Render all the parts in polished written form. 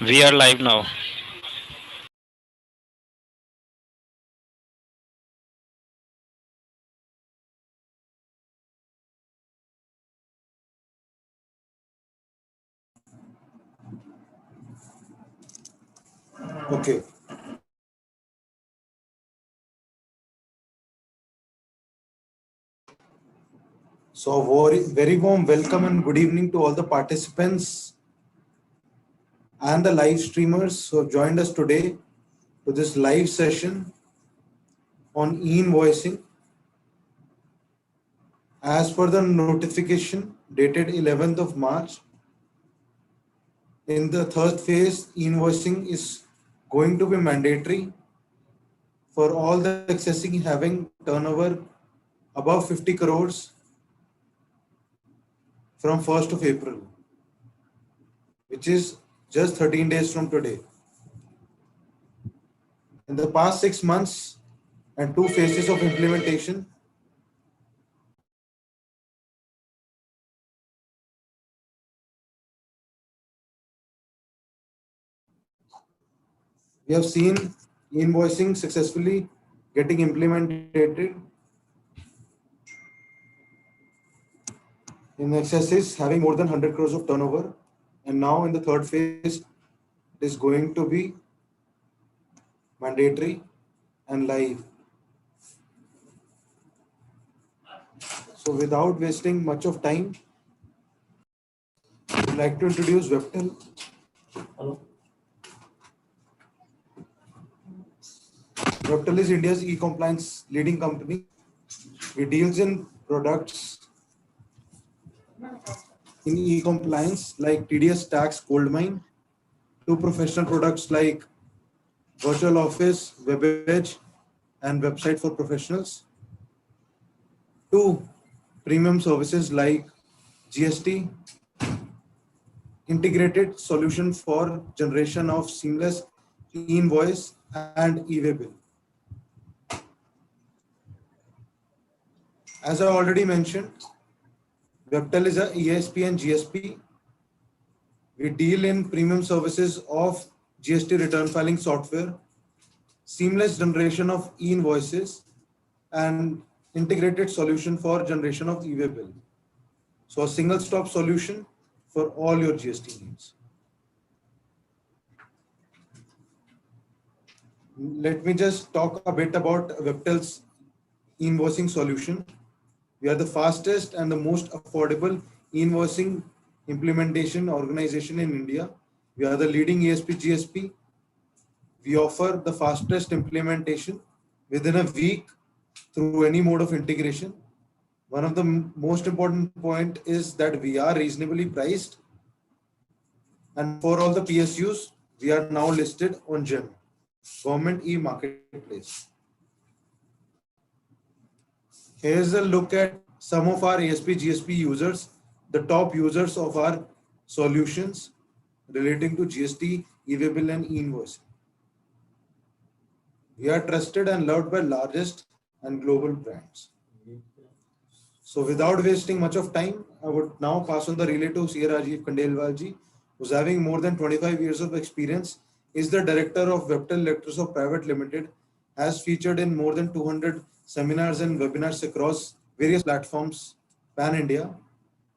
We are live now. Okay. So, very warm welcome and good evening to all the participants and the live streamers who have joined us today to this live session on e-invoicing. As per the notification dated 11th of March, in the third phase, e-invoicing is going to be mandatory for all the accessing having turnover above 50 crores from 1st of April, which is just 13 days from today. In the past 6 months and two phases of implementation, we have seen invoicing successfully getting implemented in excesses having more than 100 crores of turnover. And now in the third phase, it is going to be mandatory and live. So without wasting much of time, I'd like to introduce Webtel. Hello. Webtel is India's e-compliance leading company. It deals in products in e-compliance like TDS Tax Goldmine, to professional products like Virtual Office, WebEdge, and Website for Professionals, to premium services like GST, integrated solution for generation of seamless e-invoice and e-way bill. As I already mentioned, Webtel is a ESP and GSP. We deal in premium services of GST return filing software, seamless generation of e-invoices, and integrated solution for generation of e-way bill. So a single stop solution for all your GST needs. Let me just talk a bit about Webtel's invoicing solution. We are the fastest and the most affordable invoicing implementation organization in India. We are the leading ESP GSP. We offer the fastest implementation within a week through any mode of integration. One of the most important point is that we are reasonably priced, and for all the PSUs, we are now listed on GEM, Government e-Marketplace. Here's a look at some of our ASP GSP users, the top users of our solutions relating to GST, e-way bill, and e-invoicing. We are trusted and loved by largest and global brands. So without wasting much of time, I would now pass on the relay to CA Rajeev Khandelwal ji, who's having more than 25 years of experience, is the director of Webtel Electrosoft Private Limited, has featured in more than 200 seminars and webinars across various platforms pan-India,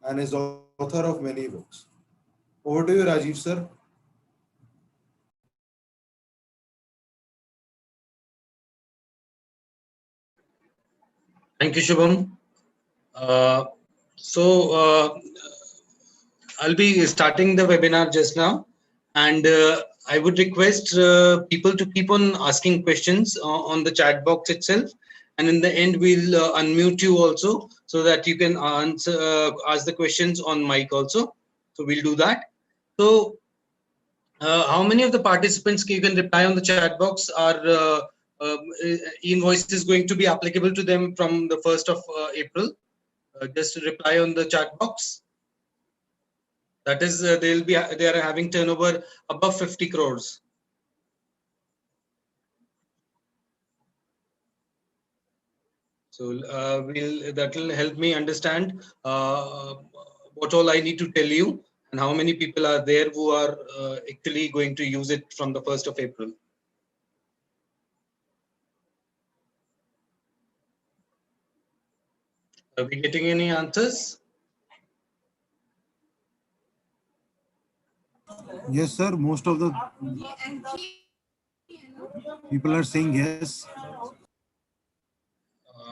and is author of many books. Over to you, Rajeev sir. Thank you, Shubham. I'll be starting the webinar just now, and I would request people to keep on asking questions on the chat box itself, and in the end we'll unmute you also so that you can answer ask the questions on mic also. So we'll do that. So how many of the participants you can reply on the chat box are e-invoice is going to be applicable to them from the 1st of April? Just reply on the chat box. That is, they are having turnover above 50 crores. So that will help me understand what all I need to tell you And how many people are there who are actually going to use it from the 1st of April? Are we getting any answers? Yes, sir. Most of the people are saying yes.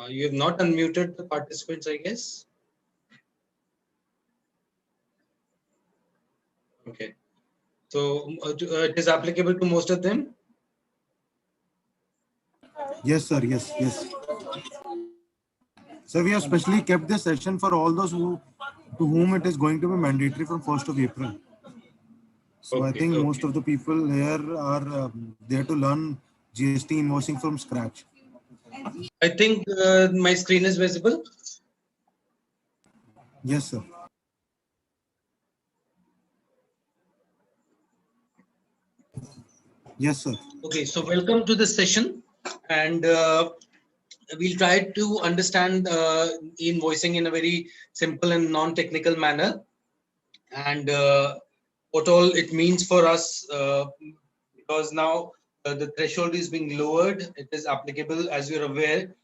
You have not unmuted the participants, I guess. Okay. So it is applicable to most of them? Yes, sir. Yes, yes. So we have specially kept this session for all those to whom it is going to be mandatory from 1st of April. So I Okay, think most okay. of the people here are there to learn GST invoicing from scratch. I think my screen is visible. Yes, sir. Yes, sir. Okay, so welcome to the session, and we'll try to understand invoicing in a very simple and non-technical manner, and what all it means for us, because now the threshold is being lowered. It is applicable, as you're aware,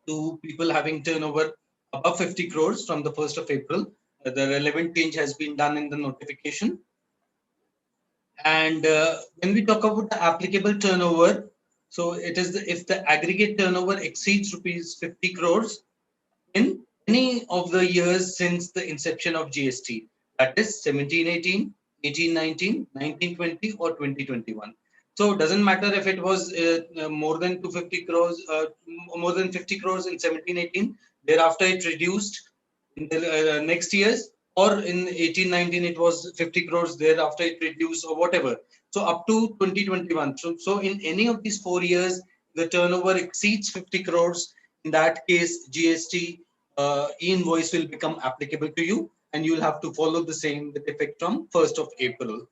to people having turnover above 50 crores from the 1st of April. The relevant change has been done in the notification. And when we talk about the applicable turnover, so it is if the aggregate turnover exceeds rupees 50 crores in any of the years since the inception of GST, that is 1718, 1819, 1920, or 2021. So it doesn't matter if it was more than 250 crores, more than 50 crores in 1718, thereafter it reduced in the next years, or in 1819 it was 50 crores, thereafter it reduced, or whatever. So up to 2021. So in any of these 4 years, the turnover exceeds 50 crores. In that case, GST e-invoice will become applicable to you, and you will have to follow the same with effect from 1st of April.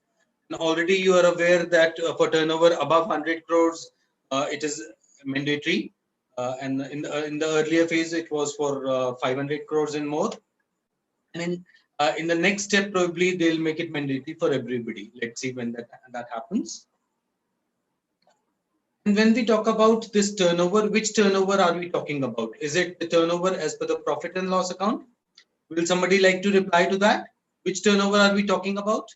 And already you are aware that for turnover above 100 crores, it is mandatory. And in the earlier phase, it was for 500 crores and more. And in the next step, probably they'll make it mandatory for everybody. Let's see when that happens. And when we talk about this turnover, which turnover are we talking about? Is it the turnover as per the profit and loss account? Will somebody like to reply to that? Which turnover are we talking about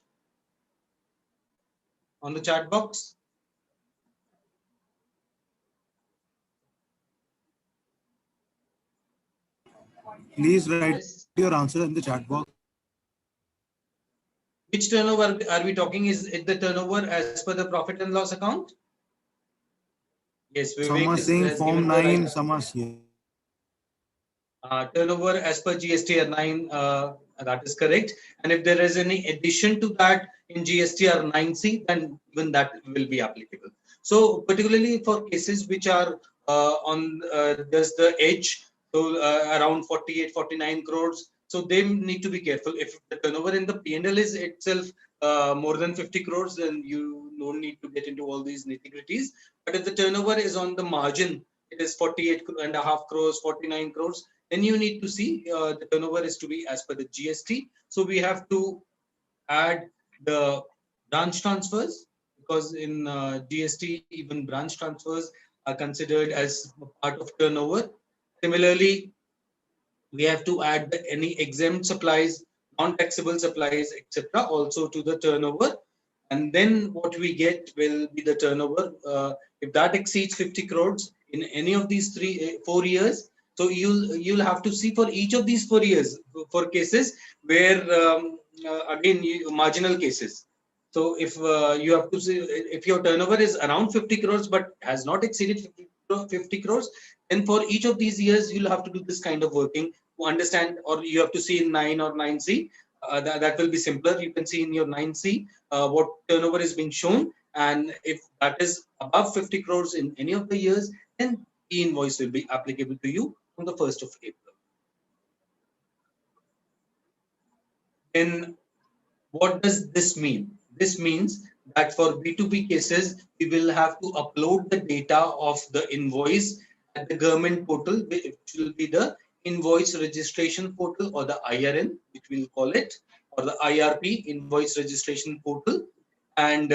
on the chat box? Please write Yes. your answer in the chat box. Which turnover are we talking? Is it the turnover as per the profit and loss account? Yes, Some Vivek are saying has Form given the 9, right some are here. turnover as per GSTR 9. That is correct. And if there is any addition to that in GSTR 9C, then even that will be applicable. So particularly for cases which are on there's the edge, so around 48, 49 crores. So they need to be careful. If the turnover in the P&L is itself more than 50 crores, then you don't need to get into all these nitty-gritties. But if the turnover is on the margin, it is 48.5 crores, 49 crores, then you need to see the turnover is to be as per the GST. So we have to add the branch transfers, because in GST, even branch transfers are considered as part of turnover. Similarly, we have to add any exempt supplies, non-taxable supplies, etc., also to the turnover. And then what we get will be the turnover. If that exceeds 50 crores in any of these 4 years, so you'll have to see for each of these 4 years for cases where again marginal cases. So if you have to see if your turnover is around 50 crores but has not exceeded 50 crores, then for each of these years you'll have to do this kind of working to understand, or you have to see in 9 or 9C. That will be simpler. You can see in your 9C what turnover is being shown, and if that is above 50 crores in any of the years, then e-invoice will be applicable to you on the 1st of April. Then what does this mean? This means that for B2B cases, we will have to upload the data of the invoice at the government portal, which will be the invoice registration portal, or the IRN, which we'll call it. or the IRP, Invoice Registration Portal, and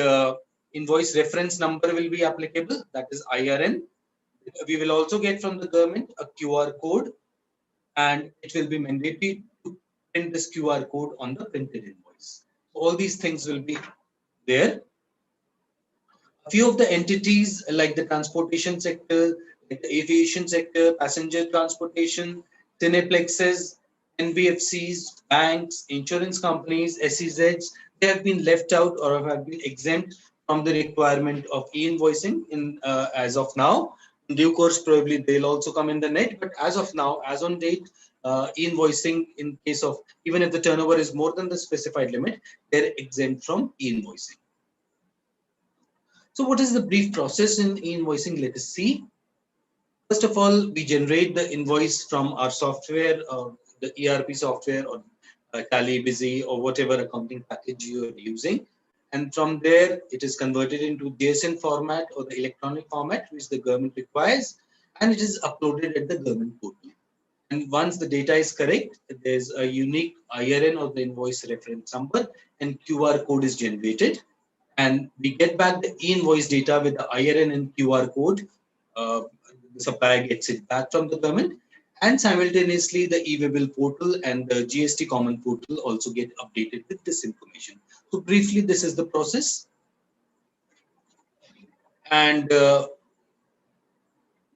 invoice reference number will be applicable, that is IRN. We will also get from the government a QR code, and it will be mandatory to print this QR code on the printed invoice. So all these things will be there. A few of the entities like the transportation sector, like the aviation sector, passenger transportation, cineplexes, NBFCs, banks, insurance companies, SEZs, they have been left out or have been exempt from the requirement of e-invoicing in as of now. In due course, probably they'll also come in the net, but as of now, as on date, e-invoicing in case of, even if the turnover is more than the specified limit, they're exempt from e-invoicing. So what is the brief process in e-invoicing? Let us see. First of all, we generate the invoice from our software, the ERP software, or Tally, Busy, or whatever accounting package you are using. And from there, it is converted into JSON format or the electronic format, which the government requires, and it is uploaded at the government portal. And once the data is correct, there's a unique IRN or the invoice reference number, and QR code is generated. And we get back the e-invoice data with the IRN and QR code. The supplier gets it back from the government, and simultaneously the e-webbill portal and the GST common portal also get updated with this information. So briefly, this is the process. And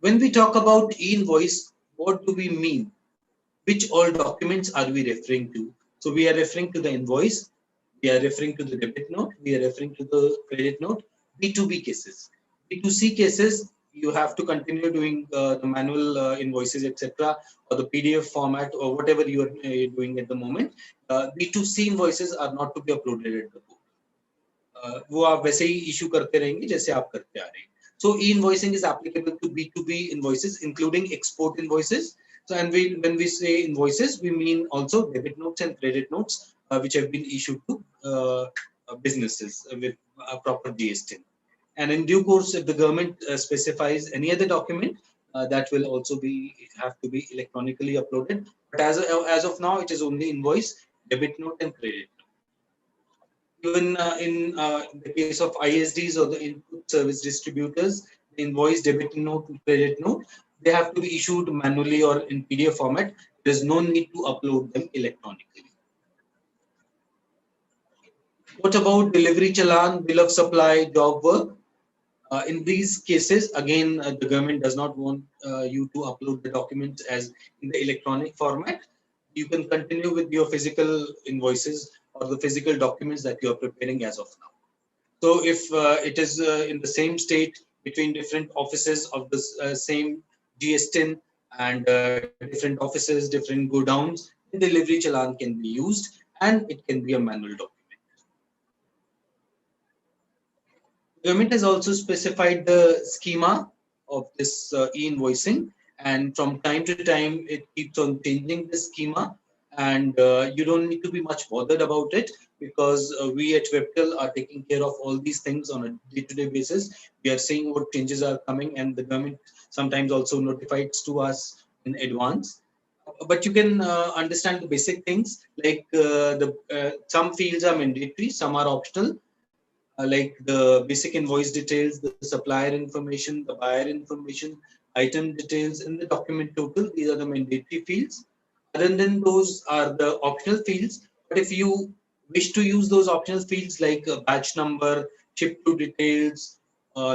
when we talk about e-invoice, what do we mean? Which all documents are we referring to? So we are referring to the invoice, we are referring to the debit note, we are referring to the credit note. B2B cases. B2C cases, you have to continue doing the manual invoices, etc., or the PDF format, or whatever you are doing at the moment. B2C invoices are not to be uploaded at the portal. वो आप वैसे ही issue करते रहेंगे जैसे आप करते आ रहे हैं. So e-invoicing is applicable to B2B invoices, including export invoices. So, and when we say invoices, we mean also debit notes and credit notes, which have been issued to businesses with a proper GST. And in due course, if the government specifies any other document, that will also have to be electronically uploaded. But as of now, it is only invoice, debit note, and credit note. Even in the case of ISDs or the input service distributors, the invoice, debit note, and credit note, they have to be issued manually or in PDF format. There is no need to upload them electronically. What about delivery challan, bill of supply, job work? In these cases, again, the government does not want you to upload the documents as in the electronic format. You can continue with your physical invoices or the physical documents that you are preparing as of now. So if it is in the same state between different offices of the same GSTIN and different offices, different godowns, the delivery challan can be used, and it can be a manual document. The government has also specified the schema of this e-invoicing, and from time to time it keeps on changing the schema, and you don't need to be much bothered about it, because we at Webtel are taking care of all these things on a day-to-day basis. We are seeing what changes are coming, and the government sometimes also notifies to us in advance. But you can understand the basic things, like some fields are mandatory, some are optional. Like the basic invoice details, the supplier information, the buyer information, item details, and the document total. These are the mandatory fields. Other than those are the optional fields. But if you wish to use those optional fields like batch number, ship to details,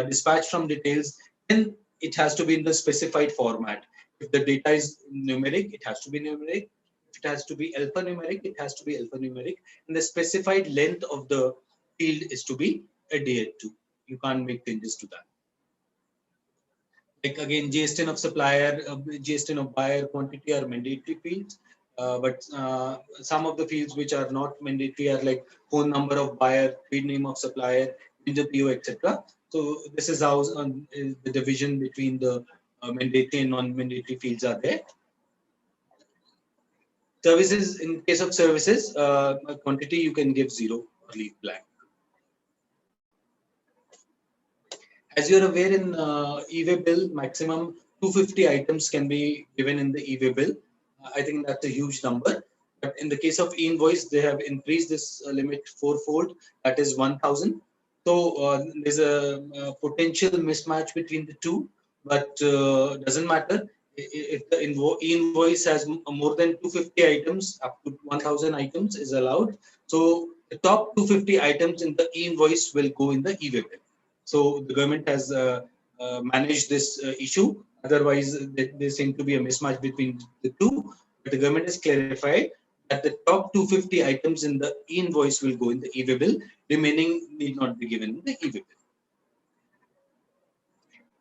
dispatch from details, then it has to be in the specified format. If the data is numeric, it has to be numeric. If it has to be alphanumeric, it has to be alphanumeric. And the specified length of the field is to be adhered to. You can't make changes to that. Like again, GSTIN of supplier, GSTIN of buyer, quantity are mandatory fields. But some of the fields which are not mandatory are like phone number of buyer, feed name of supplier, the PO, etc. So this is how the division between the mandatory and non-mandatory fields are there. Services, in case of services, quantity you can give 0 or leave blank. As you're aware, in e-webbill, maximum 250 items can be given in the e-webbill. I think that's a huge number. But in the case of e-invoice, they have increased this limit fourfold, that is 1,000. So there's a potential mismatch between the two, but doesn't matter. If the e-invoice has more than 250 items, up to 1,000 items is allowed. So the top 250 items in the e-invoice will go in the e-webtel. So the government has managed this issue. Otherwise, there seems to be a mismatch between the two. But the government has clarified that the top 250 items in the e-invoice will go in the e-webtel. Remaining need not be given in the e-webtel.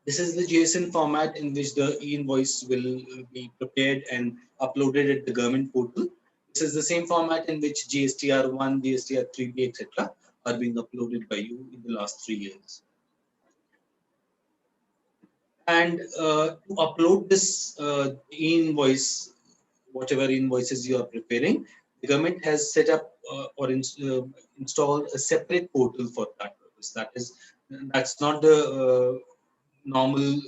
This is the JSON format in which the e-invoice will be prepared and uploaded at the government portal. This is the same format in which GSTR1, GSTR3B, etc. are being uploaded by you in the last 3 years. And to upload this e-invoice, whatever invoices you are preparing, the government has set up or installed a separate portal for that purpose. That's not the normal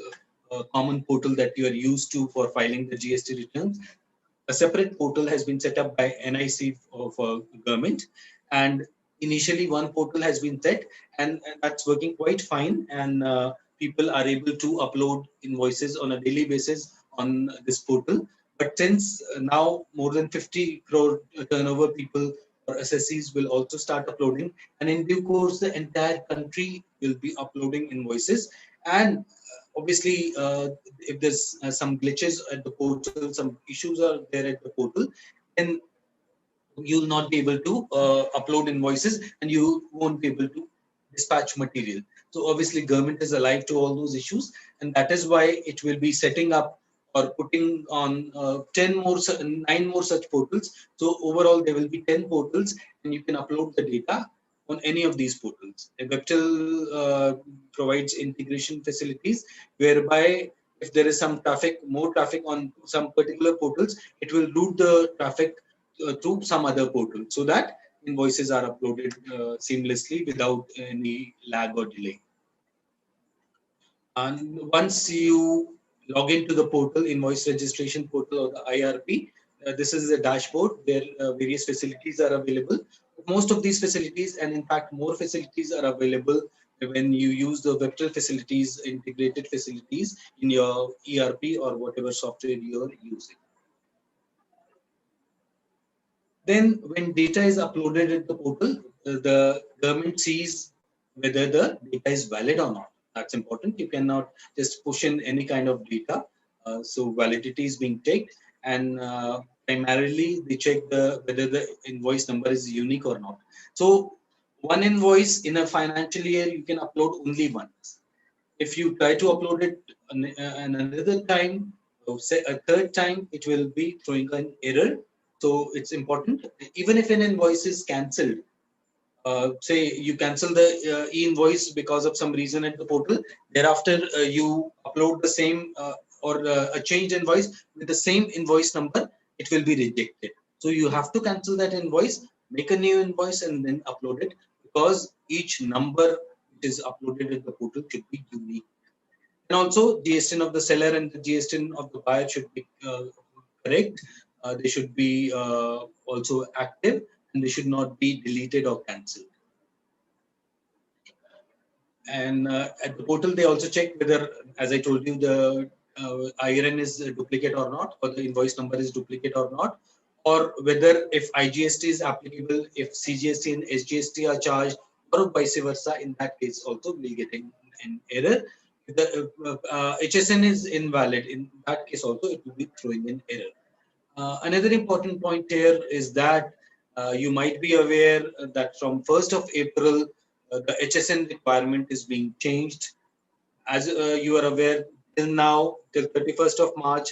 common portal that you are used to for filing the GST returns. A separate portal has been set up by NIC for government, and initially one portal has been set, and that's working quite fine, and people are able to upload invoices on a daily basis on this portal. But since now more than 50 crore turnover people or SSCs will also start uploading, and in due course the entire country will be uploading invoices, and obviously if there's some glitches at the portal, some issues are there at the portal, then you'll not be able to upload invoices and you won't be able to dispatch material. So obviously government is alive to all those issues, and that is why it will be setting up or putting on 9 more such portals. So overall there will be 10 portals, and you can upload the data on any of these portals. Webtel provides integration facilities whereby if there is some traffic, more traffic on some particular portals, it will route the traffic to some other portal so that invoices are uploaded seamlessly without any lag or delay. And once you log into the portal, invoice registration portal or the IRP, this is the dashboard where various facilities are available. Most of these facilities, and in fact more facilities, are available when you use the Webtel facilities, integrated facilities in your ERP or whatever software you are using. Then when data is uploaded at the portal, the government sees whether the data is valid or not. That's important. You cannot just push in any kind of data. So validity is being checked, and primarily they check whether the invoice number is unique or not. So one invoice in a financial year you can upload only once. If you try to upload it another time, or say a third time, it will be throwing an error. So it's important. Even if an invoice is cancelled, say you cancel the e-invoice because of some reason at the portal, thereafter you upload the same or a changed invoice with the same invoice number, it will be rejected. So you have to cancel that invoice, make a new invoice, and then upload it, because each number which is uploaded at the portal should be unique. And also GSTN of the seller and the GSTN of the buyer should be correct. They should be also active, and they should not be deleted or cancelled. And at the portal, they also check whether, as I told you, the IRN is a duplicate or not, or the invoice number is duplicate or not, or whether if IGST is applicable, if CGST and SGST are charged, or vice versa. In that case, also we'll get an error. If the HSN is invalid, in that case also it will be throwing an error. Another important point here is that you might be aware that from 1st of April, the HSN requirement is being changed. As you are aware, till now, till 31st of March,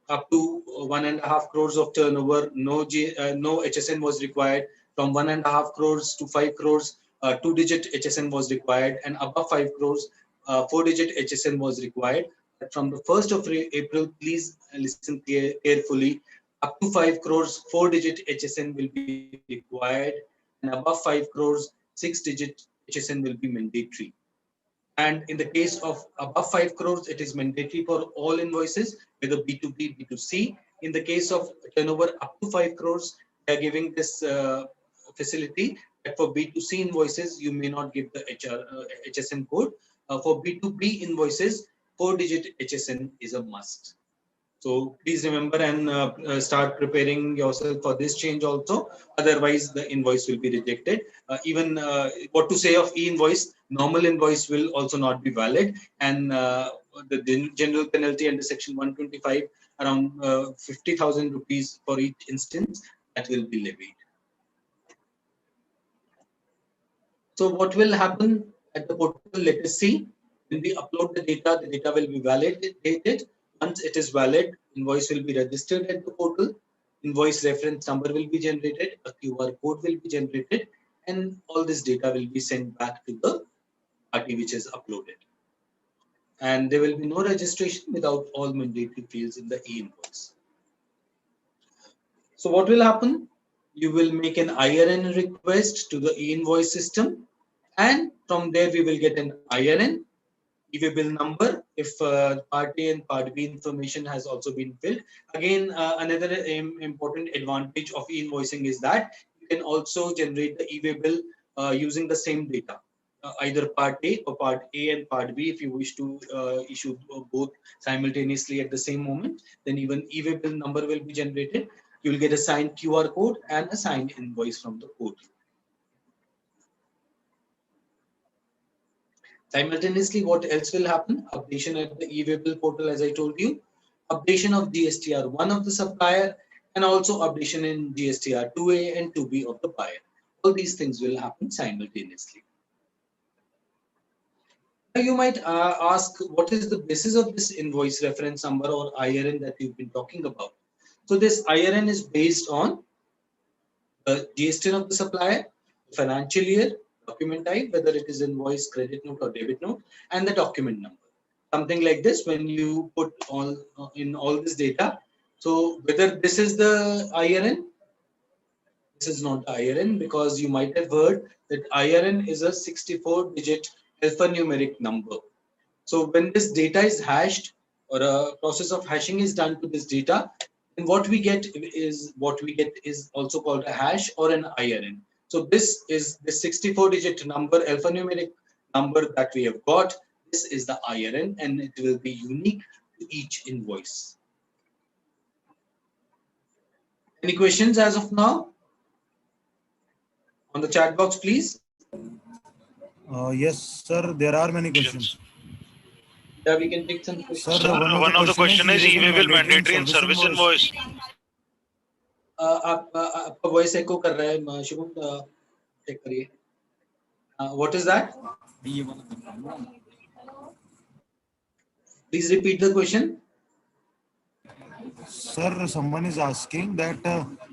up to 1.5 crores of turnover, no HSN was required. From 1.5 crores to 5 crores, 2-digit HSN was required, and above 5 crores, 4-digit HSN was required. But from the 1st of April, please listen carefully. Up to 5 crores, 4-digit HSN will be required, and above 5 crores, 6-digit HSN will be mandatory. And in the case of above 5 crores, it is mandatory for all invoices, whether B2B, B2C. In the case of turnover up to 5 crores, they are giving this facility that for B2C invoices, you may not give the HSN code. For B2B invoices, 4-digit HSN is a must. So please remember and start preparing yourself for this change also. Otherwise, the invoice will be rejected. Even what to say of e-invoice, normal invoice will also not be valid. And the general penalty under section 125, around 50,000 rupees for each instance, that will be levied. So what will happen at the portal? Let us see. When we upload the data will be validated. Once it is valid, invoice will be registered at the portal. Invoice reference number will be generated. A QR code will be generated. And all this data will be sent back to the party which is uploaded. And there will be no registration without all mandatory fields in the e-invoice. So what will happen? You will make an IRN request to the e-invoice system. And from there, we will get an IRN, e-way bill number, if Part A and Part B information has also been filled. Again, another important advantage of e-invoicing is that you can also generate the e-way bill using the same data, either Part A or Part A and Part B. If you wish to issue both simultaneously at the same moment, then even e-way bill number will be generated. You will get a signed QR code and a signed invoice from the portal. Simultaneously, what else will happen? Updation at the e-way bill portal, as I told you. Updation of GSTR1 of the supplier, and also updation in GSTR2A and 2B of the buyer. All these things will happen simultaneously. Now you might ask, what is the basis of this invoice reference number or IRN that you've been talking about? So this IRN is based on the GSTN of the supplier, financial year, document type, whether it is invoice, credit note, or debit note, and the document number. Something like this when you put all in all this data. So whether this is the IRN, this is not the IRN, because you might have heard that IRN is a 64-digit alphanumeric number. So when this data is hashed, or a process of hashing is done to this data, and what we get is also called a hash or an IRN. So this is the 64-digit number, alphanumeric number that we have got. This is the IRN, and it will be unique to each invoice. Any questions as of now? On the chat box, please. Yes, sir. There are many questions. Yeah, we can take some questions. Sir, one of the question is e-way bill mandatory in service invoice. आपका voice echo कर रहा है, Shubham, check करिए. What is that? Please repeat the question. Sir, someone is asking that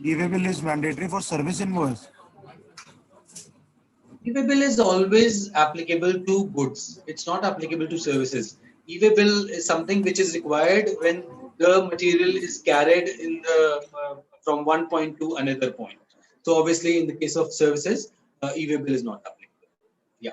e-way bill is mandatory for service invoice. E-way bill is always applicable to goods. It's not applicable to services. E-way bill is something which is required when the material is carried in the from one point to another point. So obviously, in the case of services, e-way bill is not applicable. Yeah.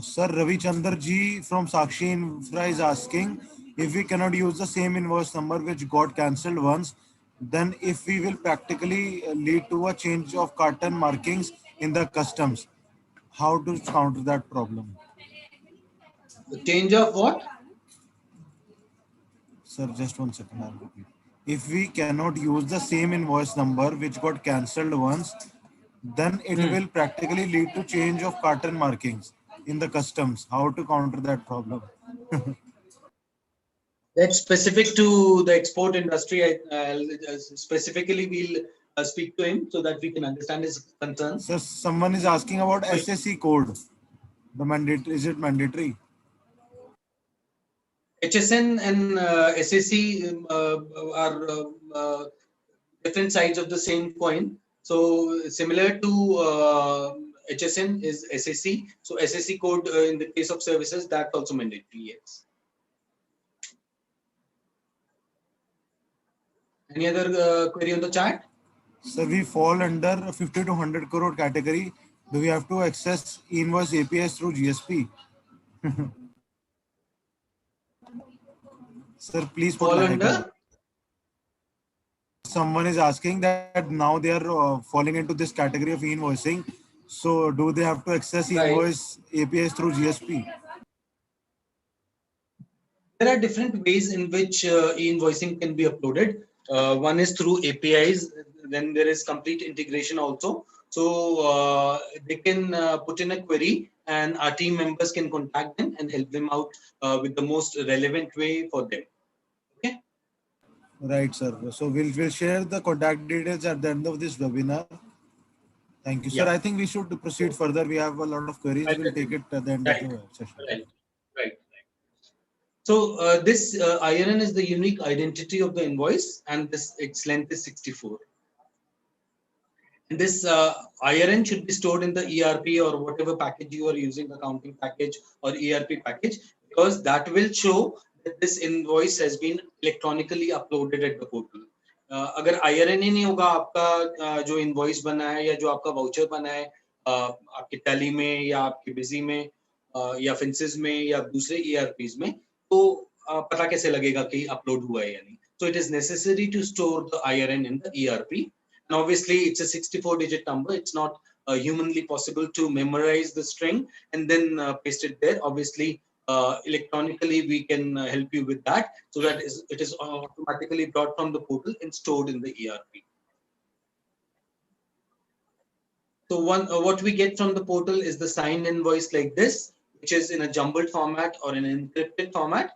Sir, Ravi Chandar ji from Sakshi Infra is asking if we cannot use the same invoice number which got cancelled once, then if we will practically lead to a change of carton markings in the customs. How to counter that problem? The change of what? Sir, just 1 second. I'll repeat. If we cannot use the same invoice number which got cancelled once, then it will practically lead to change of carton markings in the customs. How to counter that problem? That's specific to the export industry. Specifically, we'll speak to him so that we can understand his concerns. So someone is asking about SSC code. The mandatory, is it mandatory? HSN and SAC are different sides of the same coin. So similar to HSN is SAC. So SAC code in the case of services, that's also mandatory. Yes. Any other query on the chat? So we fall under 50 to 100 crore category. Do we have to access e-invoice APIs through GSP? Sir, please fall under someone is asking that now they are falling into this category of e-invoicing. So do they have to access Right. e-invoice APIs through GSP? There are different ways in which e-invoicing can be uploaded. One is through APIs, then there is complete integration also. So they can put in a query and our team members can contact them and help them out with the most relevant way for them. Okay. Right, sir. So we'll share the contact details at the end of this webinar. Thank you, sir. Yeah. I think we should proceed further. We have a lot of queries. Right. We'll take it at the end of Right. the session. Right. Right. So this IRN is the unique identity of the invoice, and its length is 64. And this IRN should be stored in the ERP or whatever package you are using, accounting package or ERP package, because that will show that this invoice has been electronically uploaded at the portal. अगर IRN ही नहीं होगा आपका जो invoice बना है या जो आपका voucher बना है आपके tally में या आपके busy में या Finsis में या दूसरे ERPs में तो पता कैसे लगेगा कि upload हुआ है या नहीं. So it is necessary to store the IRN in the ERP. And obviously, it's a 64-digit number. It's not humanly possible to memorize the string and then paste it there. Obviously, electronically, we can help you with that. So that it is automatically brought from the portal and stored in the ERP. So what we get from the portal is the signed invoice like this, which is in a jumbled format or an encrypted format.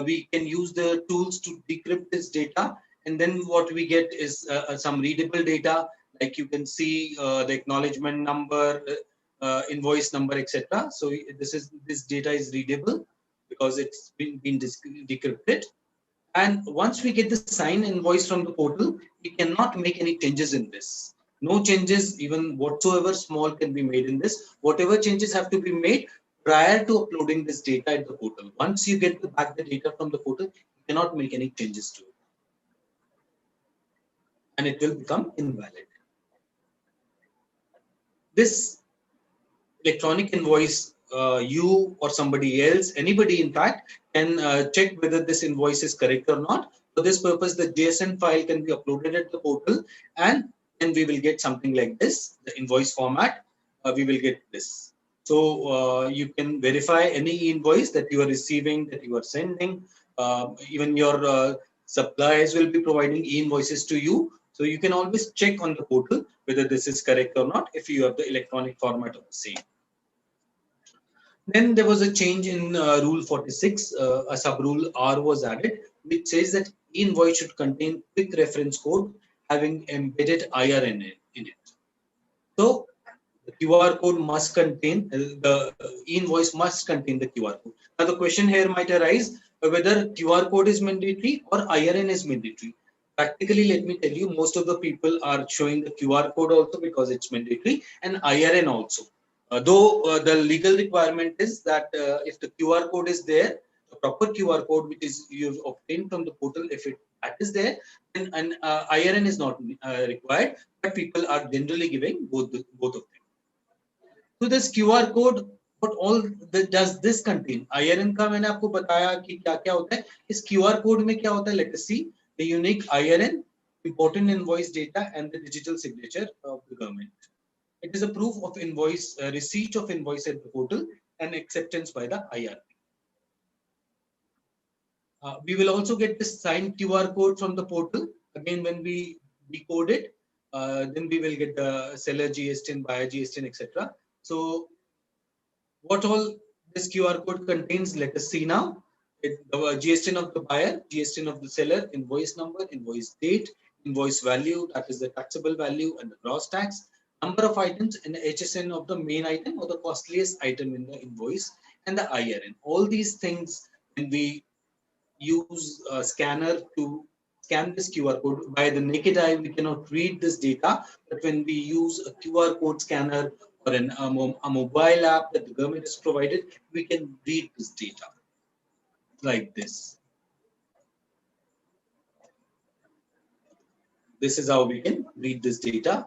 We can use the tools to decrypt this data. And then what we get is some readable data, like you can see the acknowledgement number, invoice number, etc. So this data is readable because it's been decrypted. And once we get the signed invoice from the portal, we cannot make any changes in this. No changes, even whatsoever small, can be made in this. Whatever changes have to be made prior to uploading this data at the portal. Once you get back the data from the portal, you cannot make any changes to it. And it will become invalid. This electronic invoice, you or somebody else, anybody in fact, can check whether this invoice is correct or not. For this purpose, the JSON file can be uploaded at the portal, and then we will get something like this, the invoice format. We will get this. So you can verify any invoice that you are receiving, that you are sending. Even your suppliers will be providing e-invoices to you. So you can always check on the portal whether this is correct or not if you have the electronic format of the same. Then there was a change in Rule 46. A sub-rule R was added, which says that e-invoice should contain quick reference code having embedded IRN in it. So the QR code must contain, the e-invoice must contain the QR code. Now the question here might arise whether QR code is mandatory or IRN is mandatory. Practically, let me tell you, most of the people are showing the QR code also because it's mandatory, and IRN also. Though the legal requirement is that if the QR code is there, the proper QR code which is you've obtained from the portal, if that is there, then an IRN is not required, but people are generally giving both of them. So this QR code, what all does this contain? IRN का मैंने आपको बताया कि क्या क्या होता है. इस QR code में क्या होता है? Let us see. The unique IRN, important invoice data, and the digital signature of the government. It is a proof of invoice, receipt of invoice at the portal and acceptance by the IRP. We will also get this signed QR code from the portal. Again, when we decode it, then we will get the seller GSTN, buyer GSTN, etc. So what all this QR code contains, let us see now. The GSTN of the buyer, GSTN of the seller, invoice number, invoice date, invoice value, that is the taxable value, and the gross tax, number of items, and the HSN of the main item or the costliest item in the invoice, and the IRN. All these things, when we use a scanner to scan this QR code, by the naked eye, we cannot read this data, but when we use a QR code scanner or a mobile app that the government has provided, we can read this data like this. This is how we can read this data.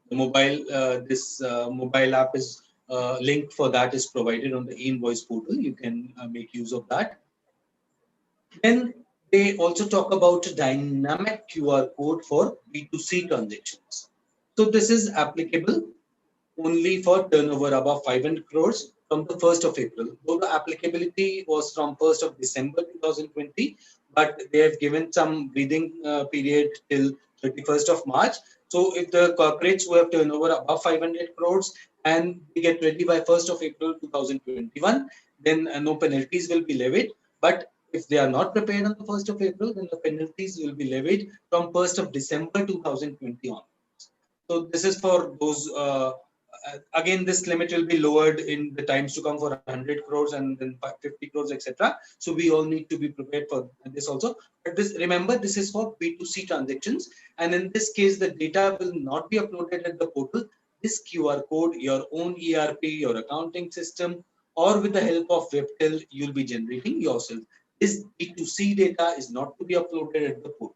The mobile app is link for that is provided on the e-invoice portal. You can make use of that. Then They also talk about dynamic QR code for B2C transactions. So this is applicable only for turnover above 500 crores from the 1st of April. Though the applicability was from 1st of December 2020, but they have given some breathing period till 31st of March. So if the corporates who have turnover above 500 crores and they get ready by 1st of April 2021, then no penalties will be levied. But if they are not prepared on the 1st of April, then the penalties will be levied from 1st of December 2020 on. So this is for those. Again, this limit will be lowered in the times to come for 100 crores and then 50 crores, etc. So we all need to be prepared for this also. But this, remember, this is for B2C transactions, and in this case, the data will not be uploaded at the portal. This QR code, your own ERP, your accounting system, or with the help of Webtel, you'll be generating yourself. This B2C data is not to be uploaded at the portal.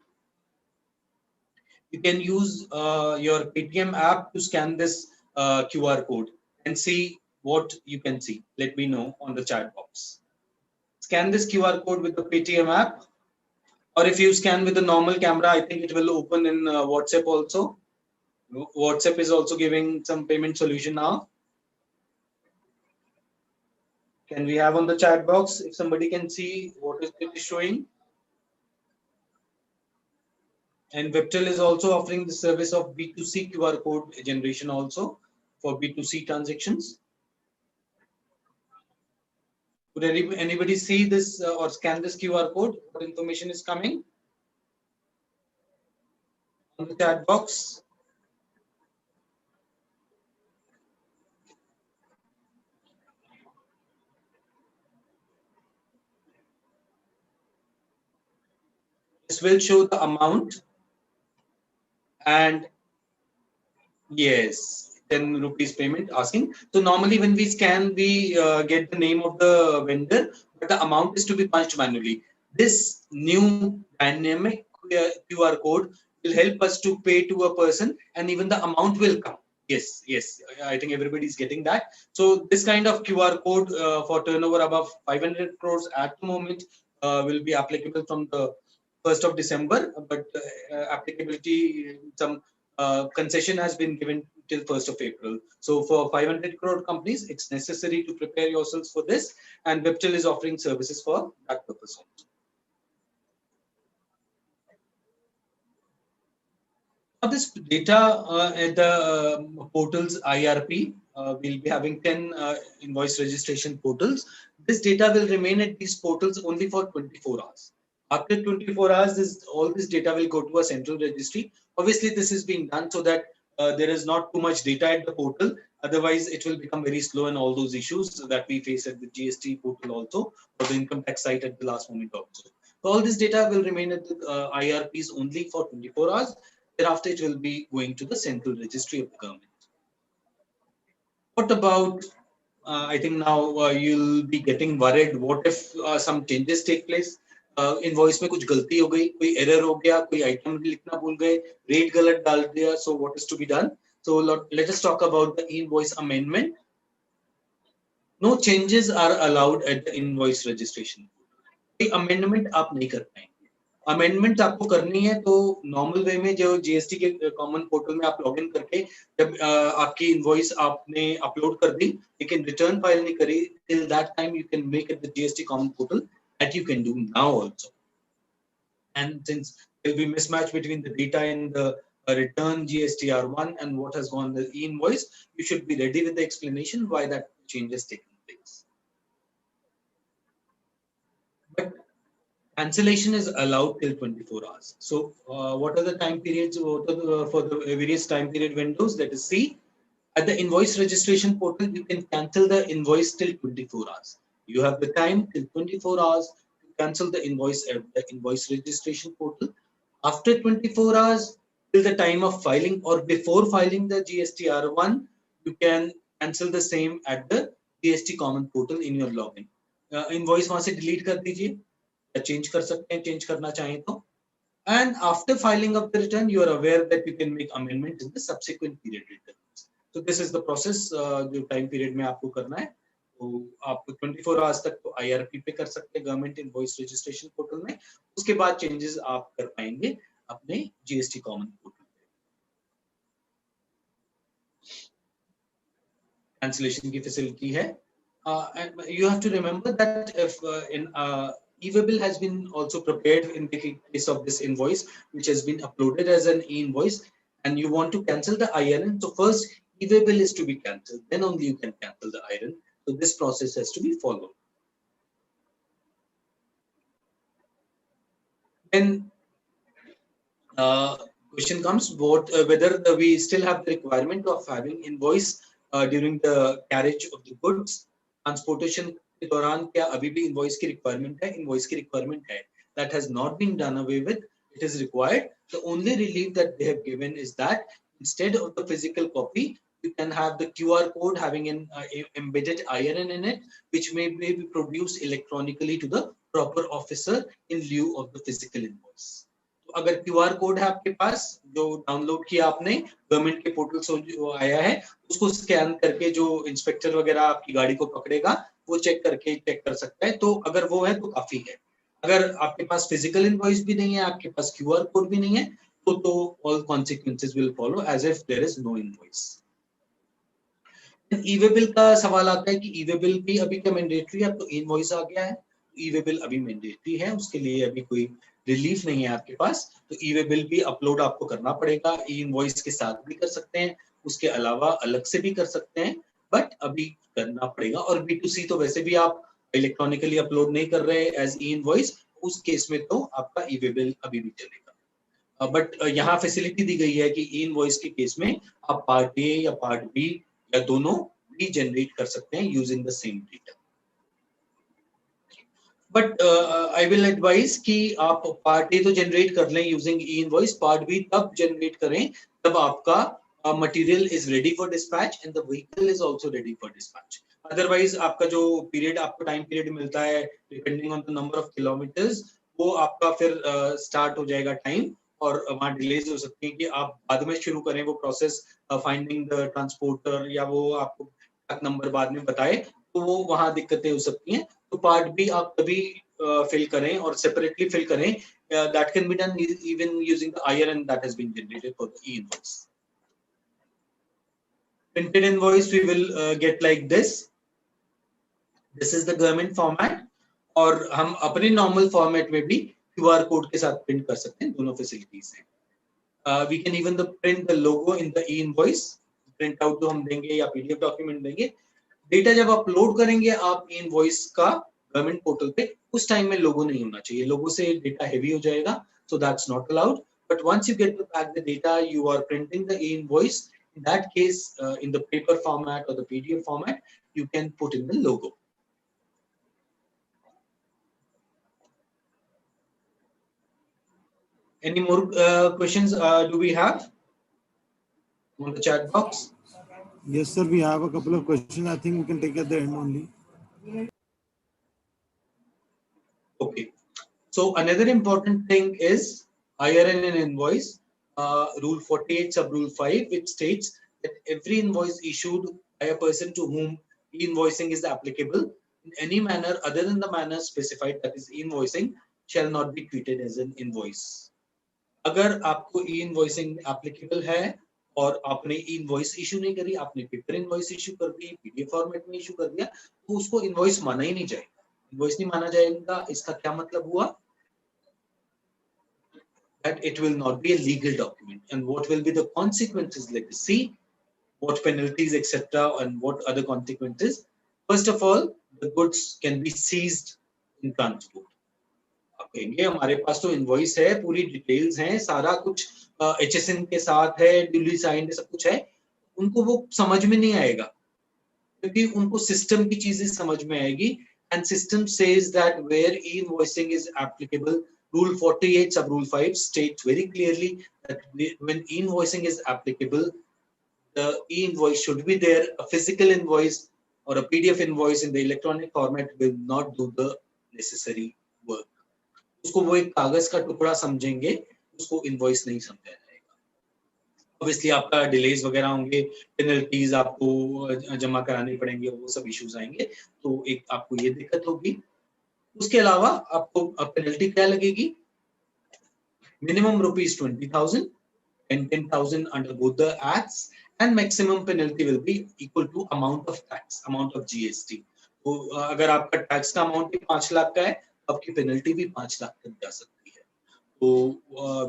You can use your Paytm app to scan this QR code and see what you can see. Let me know on the chat box. Scan this QR code with the Paytm app, or if you scan with the normal camera, I think it will open in WhatsApp also. WhatsApp is also giving some payment solution now. Can we have on the chat box if somebody can see what it is showing? And Webtel is also offering the service of B2C QR code generation also for B2C transactions. Could anybody see this or scan this QR code? What information is coming on the chat box? This will show the amount, and yes, 10 rupees payment asking. So normally when we scan, we get the name of the vendor, but the amount is to be punched manually. This new dynamic QR code will help us to pay to a person, and even the amount will come. Yes, yes, I think everybody is getting that. So this kind of QR code for turnover above 500 crores at the moment will be applicable from the 1st of December, but applicability, some concession has been given till 1st of April. So for 500 crore companies, it's necessary to prepare yourselves for this, and Webtel is offering services for that purpose also. Now this data at the portals IRP, we'll be having 10 invoice registration portals. This data will remain at these portals only for 24 hours. After 24 hours, all this data will go to a central registry. Obviously, this is being done so that there is not too much data at the portal. Otherwise, it will become very slow and all those issues that we face at the GST portal also, or the income tax site at the last moment also. So all this data will remain at the IRPs only for 24 hours. Thereafter, it will be going to the central registry of the government. What about, I think now you'll be getting worried, what if some changes take place? Invoice में कुछ गलती हो गई, कोई error हो गया, कोई item लिखना भूल गए, rate गलत डाल दिया, so what is to be done? So let us talk about the invoice amendment. No changes are allowed at the invoice registration. कोई amendment आप नहीं कर पाएंगे. अमेंडमेंट आपको करनी है तो नॉर्मल वे में जो जीएसटी के कॉमन पोर्टल में आप लॉगिन करके जब आपकी इनवॉइस आपने अपलोड कर दी लेकिन रिटर्न फाइल नहीं करी, till that time you can make it the GST common portal that you can do now also. And since there will be mismatch between the data in the return GSTR1 and what has gone the e-invoice, you should be ready with the explanation why that change has taken place. But cancellation is allowed till 24 hours. So what are the time periods for the various time period windows? Let us see. At the invoice registration portal, you can cancel the invoice till 24 hours. You have the time till 24 hours to cancel the invoice at the invoice registration portal. After 24 hours, till the time of filing or before filing the GSTR1, you can cancel the same at the GST common portal in your login. Invoice वहां से delete कर दीजिए या change कर सकते हैं, change करना चाहें तो. And after filing of the return, you are aware that you can make amendment in the subsequent period returns. So this is the process जो time period में आपको करना है. तो आप 24 आवर्स तक तो IRP पे कर सकते हैं गवर्नमेंट इनवॉइस रजिस्ट्रेशन पोर्टल में। उसके बाद चेंजेस आप कर पाएंगे अपने GST कॉमन पोर्टल पे। कैंसिलेशन की फैसिलिटी है। And you have to remember that if e-waybill has been also prepared in the case of this invoice, which has been uploaded as an e-invoice, and you want to cancel the IRN, so first e-waybill is to be cancelled, then only you can cancel the IRN. So this process has to be followed. Then question comes whether we still have the requirement of having invoice during the carriage of the goods. Transportation के दौरान क्या अभी भी invoice की requirement है? Invoice की requirement है. That has not been done away with. It is required. The only relief that they have given is that instead of the physical copy, you can have the QR code having an embedded IRN in it, which may be produced electronically to the proper officer in lieu of the physical invoice. तो अगर QR code है आपके पास जो download किया आपने government के portal से जो आया है, उसको स्कैन करके जो इंस्पेक्टर वगैरह आपकी गाड़ी को पकड़ेगा वो चेक कर सकता है। तो अगर वो है तो काफी है। अगर आपके पास फिजिकल इनवॉइस भी नहीं है, आपके पास QR कोड भी नहीं है, तो all consequences will follow as if there is no invoice. E-way bill का सवाल आता है कि ई-वे-बिल भी अभी क्या मैंडेटरी है? अब तो इनवॉइस आ गया है, ई-वे-बिल अभी मैंडेटरी है, उसके लिए अभी कोई रिलीफ नहीं है आपके पास। तो ई-वे-बिल भी अपलोड आपको करना पड़ेगा। ई-इनवॉइस के साथ भी कर सकते हैं, उसके अलावा अलग से भी कर सकते हैं, बट अभी करना पड़ेगा। और B2C तो वैसे भी आप इलेक्ट्रॉनिकली अपलोड नहीं कर रहे एज ई-इनवॉइस, उस केस में तो आपका ई-वे-बिल अभी भी चलेगा। बट यहाँ फैसिलिटी दी गई है कि ई-इनवॉइस के केस में आप पार्ट ए या पार्ट बी या दोनों भी जनरेट कर सकते हैं using the same data. But I will advise कि आप पार्ट ए तो जनरेट कर लें यूजिंग ई-इनवॉइस, पार्ट बी तब जनरेट करें तब आपका material is ready for dispatch and the vehicle is also ready for dispatch. Otherwise आपका जो पीरियड, आपको टाइम पीरियड मिलता है depending on the number of kilometres, वो आपका फिर स्टार्ट हो जाएगा टाइम, और वहाँ डिलेज हो सकती है कि आप बाद में शुरू करें वो प्रोसेस फाइंडिंग द ट्रांसपोर्टर, या वो आपको नंबर बाद में बताए, तो वो वहाँ दिक्कतें हो सकती हैं। तो पार्ट बी आप तभी फिल करें और सेपरेटली फिल करें। That can be done even using the IRN that has been generated for the e-invoice. Printed invoice we will get like this. This is the government format, और हम अपने normal format में भी QR code के साथ print कर सकते हैं, दोनों फैसिलिटीज हैं। We can even print the logo in the e-invoice, print out तो हम देंगे या PDF डॉक्यूमेंट देंगे। डेटा जब अपलोड करेंगे आप इनवॉइस का गवर्नमेंट पोर्टल पे, उस टाइम में लोगो नहीं होना चाहिए, लोगो से डेटा हेवी हो जाएगा, so that's not allowed. But once you get back the data, you are printing the e-invoice. In that case, in the paper format or the PDF format, you can put in the logo. Any more questions do we have on the chat box? Yes, sir. We have a couple of questions. I think we can take at the end only. Okay. So another important thing is IRN and invoice. Rule 48 sub rule 5, which states that every invoice issued by a person to whom e-invoicing is applicable in any manner other than the manner specified, that is e-invoicing, shall not be treated as an invoice. अगर आपको e-invoicing applicable है और आपने e-invoice issue नहीं करी, आपने paper invoice issue कर दी, PDF format में issue कर दिया, तो उसको invoice माना ही नहीं जाएगा। Invoice नहीं माना जाएगा, इसका क्या मतलब हुआ? That it will not be a legal document, and what will be the consequences? Let's see what penalties, etc., and what other consequences. First of all, the goods can be seized in transport. आप कहेंगे हमारे पास तो invoice है, पूरी details हैं, सारा कुछ HSN के साथ है, ड्यूली साइंड सब कुछ है, उनको वो समझ में नहीं आएगा, क्योंकि उनको सिस्टम की चीजें समझ में आएगी। And system says that where e-invoicing is applicable, Rule 48 sub Rule 5 states very clearly that when e-invoicing is applicable, the e-invoice should be there. A physical invoice or a PDF invoice in the electronic format will not do the necessary work. उसको वो एक कागज का टुकड़ा समझेंगे, उसको invoice नहीं समझा जाएगा। ऑब्वियसली आपका डिलेज वगैरह होंगे, पेनल्टीज आपको जमा करानी पड़ेंगे, वो सब इश्यूज आएंगे, तो एक आपको ये दिक्कत होगी। उसके अलावा आपको पेनल्टी क्या लगेगी? Minimum rupees 20,000 and 10,000 under both the acts, and maximum penalty will be equal to amount of tax, amount of GST. तो अगर आपका टैक्स का अमाउंट भी 5 लाख का है, आपकी पेनल्टी भी 5 लाख तक जा सकती है। तो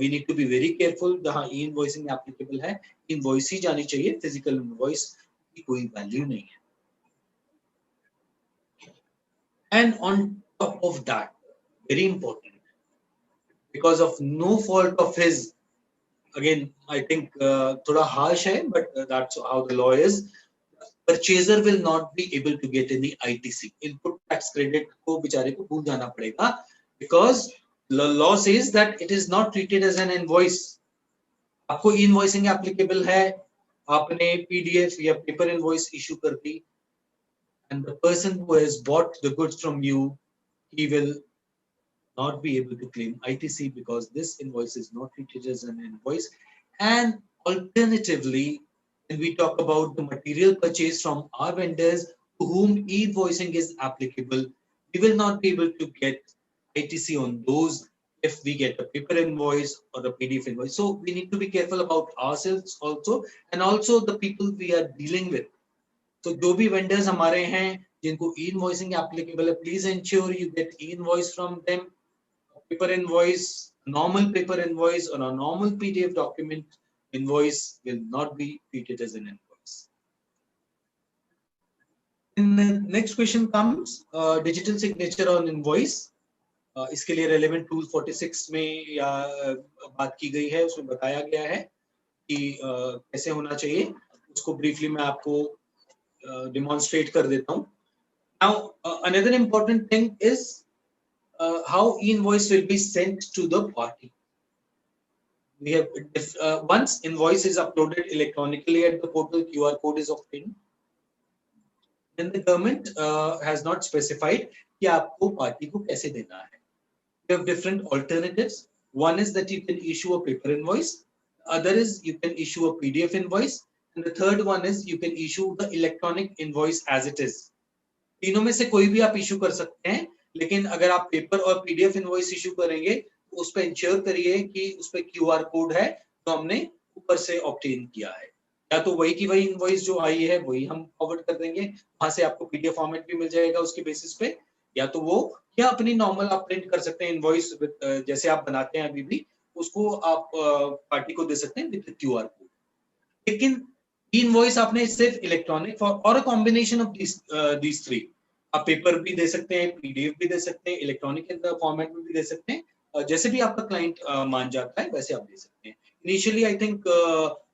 we need to be very careful. जहाँ ई इनवॉइसिंग एप्लीकेबल है, इनवॉइस ही जानी चाहिए, फिजिकल इनवॉइस की कोई वैल्यू नहीं है। And on top of that, very important, because of no fault of his, again I think thoda harsh hai, but that's how the law is, purchaser will not be able to get any ITC, input tax credit ko bichare ko bhul jana padega, because the law says that it is not treated as an invoice. आपको e-invoicing applicable है, आपने PDF या paper invoice issue कर दी, and the person who has bought the goods from you, he will not be able to claim ITC because this invoice is not treated as an invoice. And alternatively, when we talk about the material purchase from our vendors to whom e-invoicing is applicable, we will not be able to get ITC on those if we get a paper invoice or a PDF invoice. So we need to be careful about ourselves also, and also the people we are dealing with. So जो भी vendors हमारे हैं जिनको e-invoicing applicable है, please ensure you get e-invoice from them. Paper invoice, normal paper invoice or a normal PDF document invoice will not be treated as an invoice. And the next question comes, digital signature on invoice. इसके लिए relevant tool 46 में या बात की गई है, उसमें बताया गया है कि कैसे होना चाहिए। उसको briefly मैं आपको demonstrate कर देता हूँ। Now another important thing is how e-invoice will be sent to the party. We have once invoice is uploaded electronically at the portal, QR code is obtained, then the government has not specified कि आपको party को कैसे देना है। You have different alternatives. One is that you can issue a paper invoice, other is you can issue a PDF invoice, and the third one is you can issue the electronic invoice as it is. तीनों में से कोई भी आप issue कर सकते हैं, लेकिन अगर आप पेपर और पीडीएफ इनवॉइस इशू करेंगे तो उस पर इंश्योर करिए कि उस पर क्यूआर कोड है जो हमने ऊपर से ऑब्टेन किया है, या तो वही की वही इनवॉइस जो आई है वही हम फॉरवर्ड कर देंगे, वहां से आपको पीडीएफ फॉर्मेट भी मिल जाएगा उसके बेसिस पे, या तो वो या अपनी नॉर्मल आप प्रिंट कर सकते हैं इनवॉइस जैसे आप बनाते हैं अभी भी, उसको आप पार्टी को दे सकते हैं विद क्यूआर कोड। लेकिन इनवॉइस आपने सिर्फ इलेक्ट्रॉनिक और a combination of these three, आप पेपर भी दे सकते हैं, पीडीएफ भी दे सकते हैं, इलेक्ट्रॉनिक फॉर्मेट में भी दे सकते हैं, जैसे भी आपका क्लाइंट मान जाता है वैसे आप दे सकते हैं। Initially I think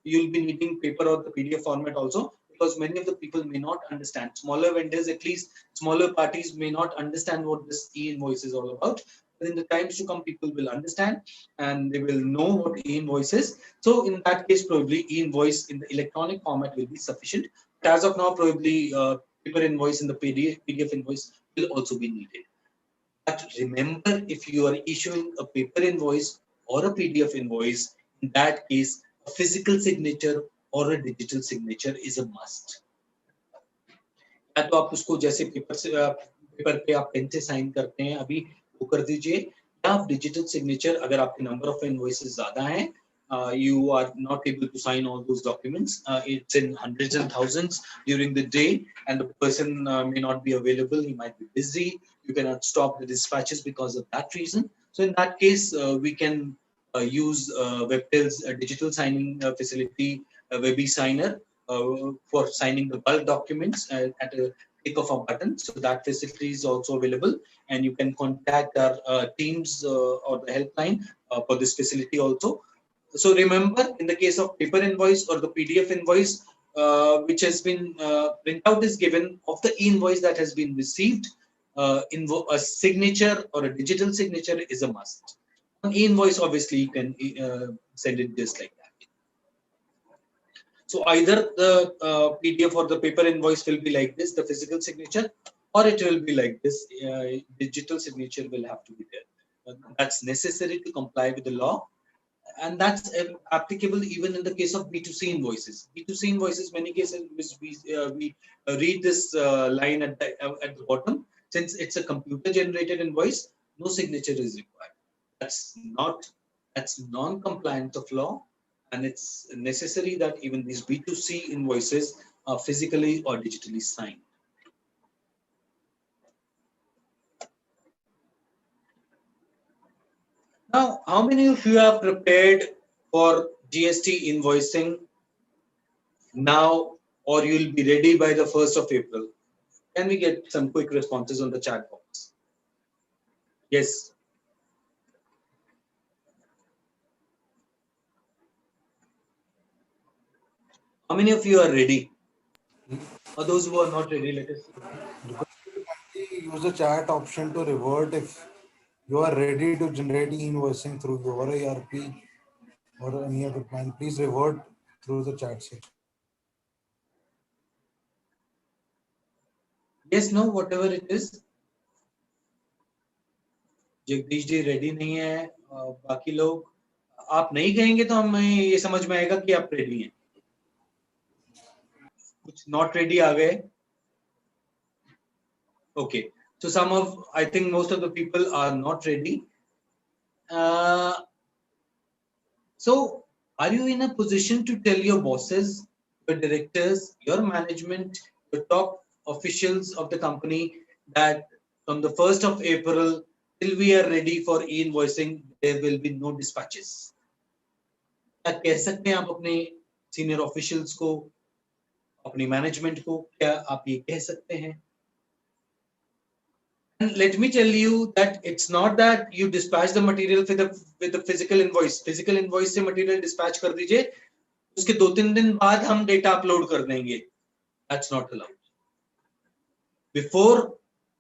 you will be needing paper or the PDF format also, because many of the people may not understand, smaller vendors, at least smaller parties may not understand what this e-invoice is all about, but in the times to come people will understand and they will know what e-invoice is. So in that case probably e-invoice in the electronic format will be sufficient, but as of now probably paper invoice in the PDF invoice will also be needed. But remember, if you are issuing a paper invoice or a PDF invoice, in that case a physical signature or a digital signature is a must. या तो आप उसको जैसे paper पे आप pen से sign करते हैं अभी वो कर दीजिए, या आप डिजिटल सिग्नेचर, अगर आपके नंबर ऑफ इनवॉइसेस ज्यादा हैं, you are not able to sign all those documents, it's in hundreds and thousands during the day, and the person may not be available, he might be busy, you cannot stop the dispatches because of that reason. So in that case we can use Webtel's digital signing facility, Webi Signer, for signing the bulk documents at a click of a button. So that facility is also available, and you can contact our teams or the helpline for this facility also. So remember, in the case of paper invoice or the PDF invoice, which has been printout is given of the e-invoice that has been received, a signature or a digital signature is a must. On e-invoice, obviously, you can send it just like that. So either the PDF or the paper invoice will be like this, the physical signature, or it will be like this, digital signature will have to be there. That's necessary to comply with the law. and that's applicable even in the case of B2C invoices. B2C invoices, many cases we read this line at the bottom. Since it's a computer generated invoice, no signature is required. That's non-compliant of law, and it's necessary that even these B2C invoices are physically or digitally signed. Now, how many of you are prepared for GST invoicing now, or you'll be ready by the 1st of April? Can we get some quick responses on the chat box? Yes. How many of you are ready? Or those who are not ready, let us see. Use the chat option to revert if you are ready to generate e-invoicing through your ERP or any other plan. Please revert through the chat section. Yes, no, whatever it is. Jagdish ji ready नहीं है, बाकी लोग आप नहीं कहेंगे तो हमें ये समझ में आएगा कि आप रेडी हैं. कुछ नॉट रेडी आ गए. Okay, so I think most of the people are not ready. So are you in a position to tell your bosses, your directors, your management, your top officials of the company that from the 1st of April till we are ready for e-invoicing, there will be no dispatches? क्या कह सकते हैं आप अपने senior officials को, अपनी management को, क्या आप ये कह सकते हैं? And let me tell you that it's not that you dispatch the material with the physical invoice. Physical invoice से material dispatch कर दीजिए, उसके 2-3 दिन बाद हम data upload कर देंगे. That's not allowed. Before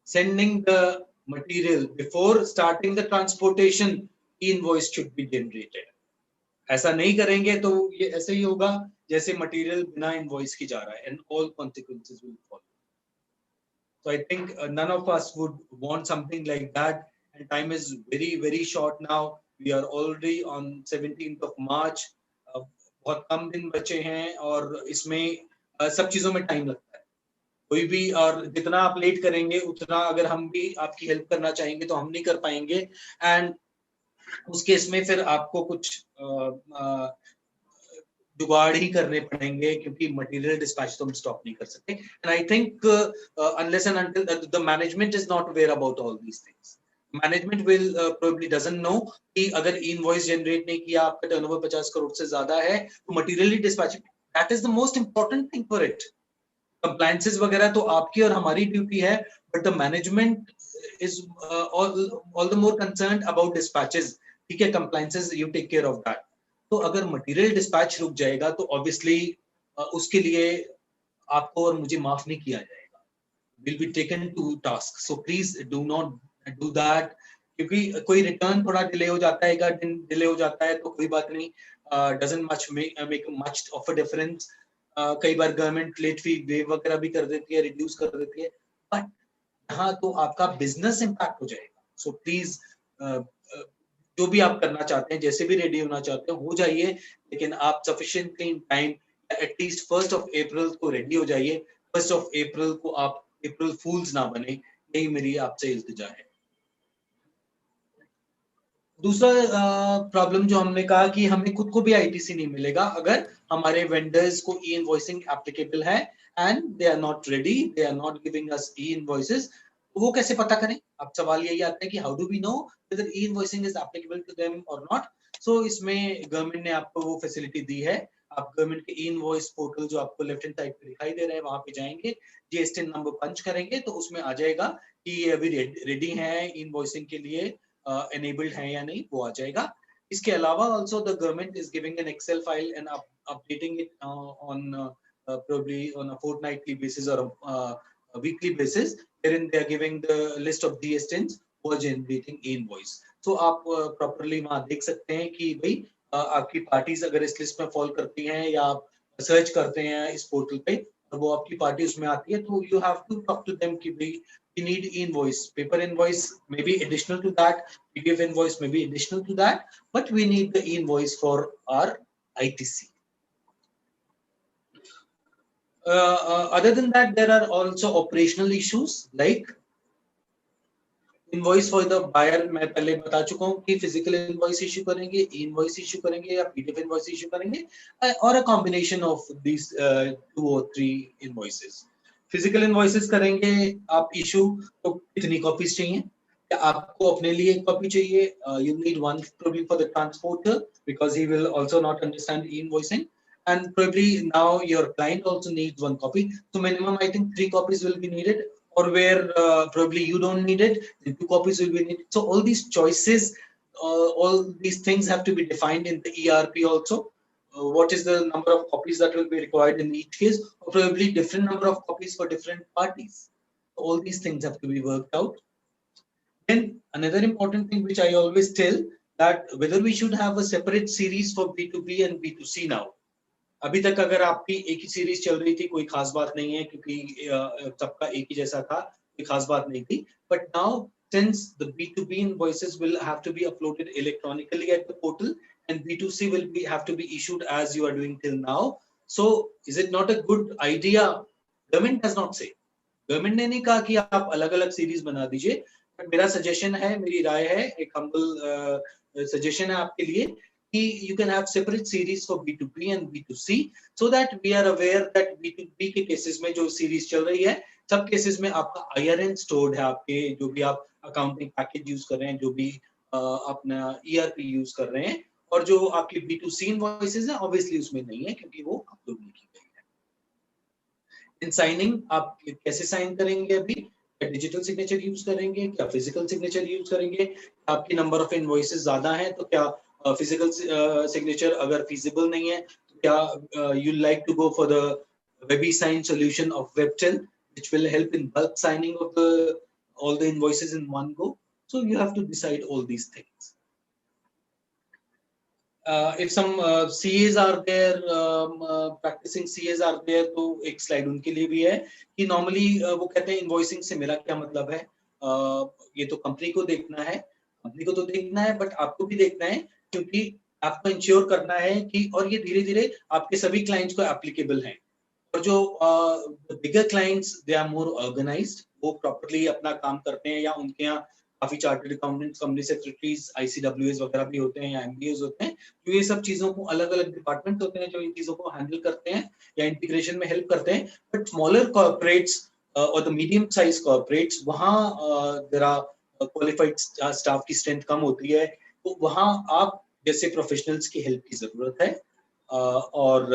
sending the material, before starting the transportation, e-invoice should be generated. ऐसा नहीं करेंगे तो ये ऐसे ही होगा जैसे material बिना invoice की जा रहा है, and all consequences will follow. So I think none of us would want something like that. And time is very, very short now. We are already on 17th of March. बहुत कम दिन बचे हैं और इसमें सब चीजों में टाइम लगता है. कोई भी और जितना आप लेट करेंगे उतना अगर हम भी आपकी हेल्प करना चाहेंगे तो हम नहीं कर पाएंगे. एंड उस केस में फिर आपको कुछ जुगाड़ ही करने पड़ेंगे क्योंकि मटेरियल डिस्पैच तो हम स्टॉप नहीं कर सकते. And I think unless and until the management is not aware about all these things, management will probably doesn't know कि अगर इनवॉइस जनरेट नहीं किया, आपका टर्नओवर 50 करोड़ से ज्यादा है तो material dispatch, that is the most important thing for it. Compliances वगैरह तो आपकी और हमारी ड्यूटी है, but the management is all the more concerned about dispatches. ठीक है, compliances you take care of that. तो अगर मटेरियल डिस्पैच रुक जाएगा तो ऑब्वियसली उसके लिए आपको और मुझे माफ नहीं किया जाएगा. Will be taken to task. So please do not do that. क्योंकि कोई रिटर्न थोड़ा डिले हो जाता है, 1 दिन डिले हो जाता है तो कोई बात नहीं, doesn't much make much of a difference. कई बार गवर्नमेंट लेट फी वेव वगैरह भी कर देती है, रिड्यूस कर देती है, बट यहाँ तो आपका बिजनेस इंपैक्ट हो जाएगा. सो प्लीज जो भी आप करना चाहते हैं, जैसे भी रेडी होना चाहते हैं हो जाइए, लेकिन आप sufficiently in time at least 1st of April को रेडी हो जाइए. 1st of April को आप अप्रैल फूल्स ना बने, यही मेरी आपसे इल्तिजा है. दूसरा प्रॉब्लम जो हमने कहा कि हमें खुद को भी आईटीसी नहीं मिलेगा अगर हमारे वेंडर्स को ई इनवॉइसिंग एप्लीकेबल है and they are not ready, they are not giving us e invoices. वो कैसे पता करें? अब सवाल यही आता है कि how do we know whether e invoicing is applicable to them और नॉट. सो इसमें गवर्नमेंट ने आपको वो फैसिलिटी दी है. आप गवर्नमेंट के ई इनवॉइस पोर्टल जो आपको लेफ्ट हैंड साइड पे दिखाई दे रहा है वहां पे जाएंगे, जीएसटी नंबर पंच करेंगे तो उसमें आ जाएगा कि ये अभी रेडी है ई इनवॉइसिंग के लिए, enabled है या नहीं, वो आ जाएगा. इसके अलावा also the government is giving an Excel file and updating it on probably on a fortnightly basis or a weekly basis, wherein they are giving the list of GSTs who are generating e-invoice. So आप properly वहाँ देख सकते हैं कि भाई आपकी parties अगर इस लिस्ट में फॉल करती हैं या आप सर्च करते हैं इस पोर्टल पे और वो आपकी पार्टी उसमें आती है तो you have to talk to them कि भाई we need invoice. Paper invoice may be additional to that. PDF invoice may be additional to that, but we need the invoice for our ITC. Other than that, there are also operational issues like invoice for the buyer. मैं पहले बता चुका हूँ कि physical invoice issue करेंगे, invoice issue करेंगे या PDF invoice issue करेंगे, और a combination of this 2 or 3 invoices. Physical invoices करेंगे आप इशू, तो कितनी कॉपीज चाहिए? क्या आपको अपने लिए एक कॉपी चाहिए? You need one probably for the transporter because he will also not understand e-invoicing, and probably now your client also needs 1 copy, so minimum I think 3 copies will be needed, or where probably you don't need it, then 2 copies will be needed. So all these choices, all these things have to be defined in the ERP also. What is the number of copies that will be required in each case, or probably different number of copies for different parties. All these things have to be worked out. Then another important thing which I always tell, that whether we should have a separate series for B2B and B2C now. अभी तक अगर आपकी एक ही series चल रही थी, कोई खास बात नहीं है, क्योंकि सबका एक ही जैसा था, कोई खास बात नहीं थी. But now since the B2B invoices will have to be uploaded electronically at the portal and B2C will have to be issued as you are doing till now, so is it not a good idea? Government does not say, government ने नहीं कहा कि आप अलग अलग series बना दीजिए, but मेरा सजेशन है, मेरी राय है, एक हम्बल सजेशन है आपके लिए कि you can have separate series for B2B and B2C so that we are aware that B2B के केसेस में जो सीरीज चल रही है, सब केसेस में आपका IRN स्टोर्ड है, आपके जो भी आप अकाउंटिंग पैकेज यूज कर रहे हैं, जो भी अपना ERP यूज कर रहे हैं, और जो आपके B2C इनवॉइसेस हैं ऑब्वियसली उसमें नहीं है क्योंकि वो अपलोड नहीं की गई है. इन साइनिंग आप कैसे साइन करेंगे? अभी क्या डिजिटल सिग्नेचर यूज करेंगे, क्या फिजिकल सिग्नेचर यूज करेंगे? आपकी नंबर ऑफ इनवॉइसेस ज्यादा हैं तो क्या फिजिकल सिग्नेचर अगर feasible नहीं है तो क्या you like to go for the WebEsign solution of Webtel, which will help in bulk signing of all the invoices in one go. So you have to decide all these things. If some CAs are there, practicing CAs are there, तो एक slide उनके लिए भी है कि normally वो कहते हैं invoicing से मेरा क्या मतलब है. ये तो कंपनी को देखना है, कंपनी को तो देखना है, बट आपको भी देखना है क्योंकि आपको इंश्योर करना है कि, और ये धीरे धीरे आपके सभी क्लाइंट्स को एप्लीकेबल हैं. और जो bigger clients they are more organised, वो प्रॉपर्ली अपना काम करते हैं, या उनके यहाँ काफी chartered accountants, company secretaries, ICWS वगैरह भी होते हैं या MBAs होते हैं, तो ये सब चीजों को अलग अलग डिपार्टमेंट होते हैं जो इन चीजों को हैंडल करते हैं या इंटीग्रेशन में हेल्प करते हैं. बट स्मॉलर कॉर्पोरेट्स और द मीडियम साइज कॉर्पोरेट्स, वहाँ देयर आर क्वालिफाइड स्टाफ की स्ट्रेंथ कम होती है, तो वहाँ आप जैसे प्रोफेशनल्स की हेल्प की जरूरत है, और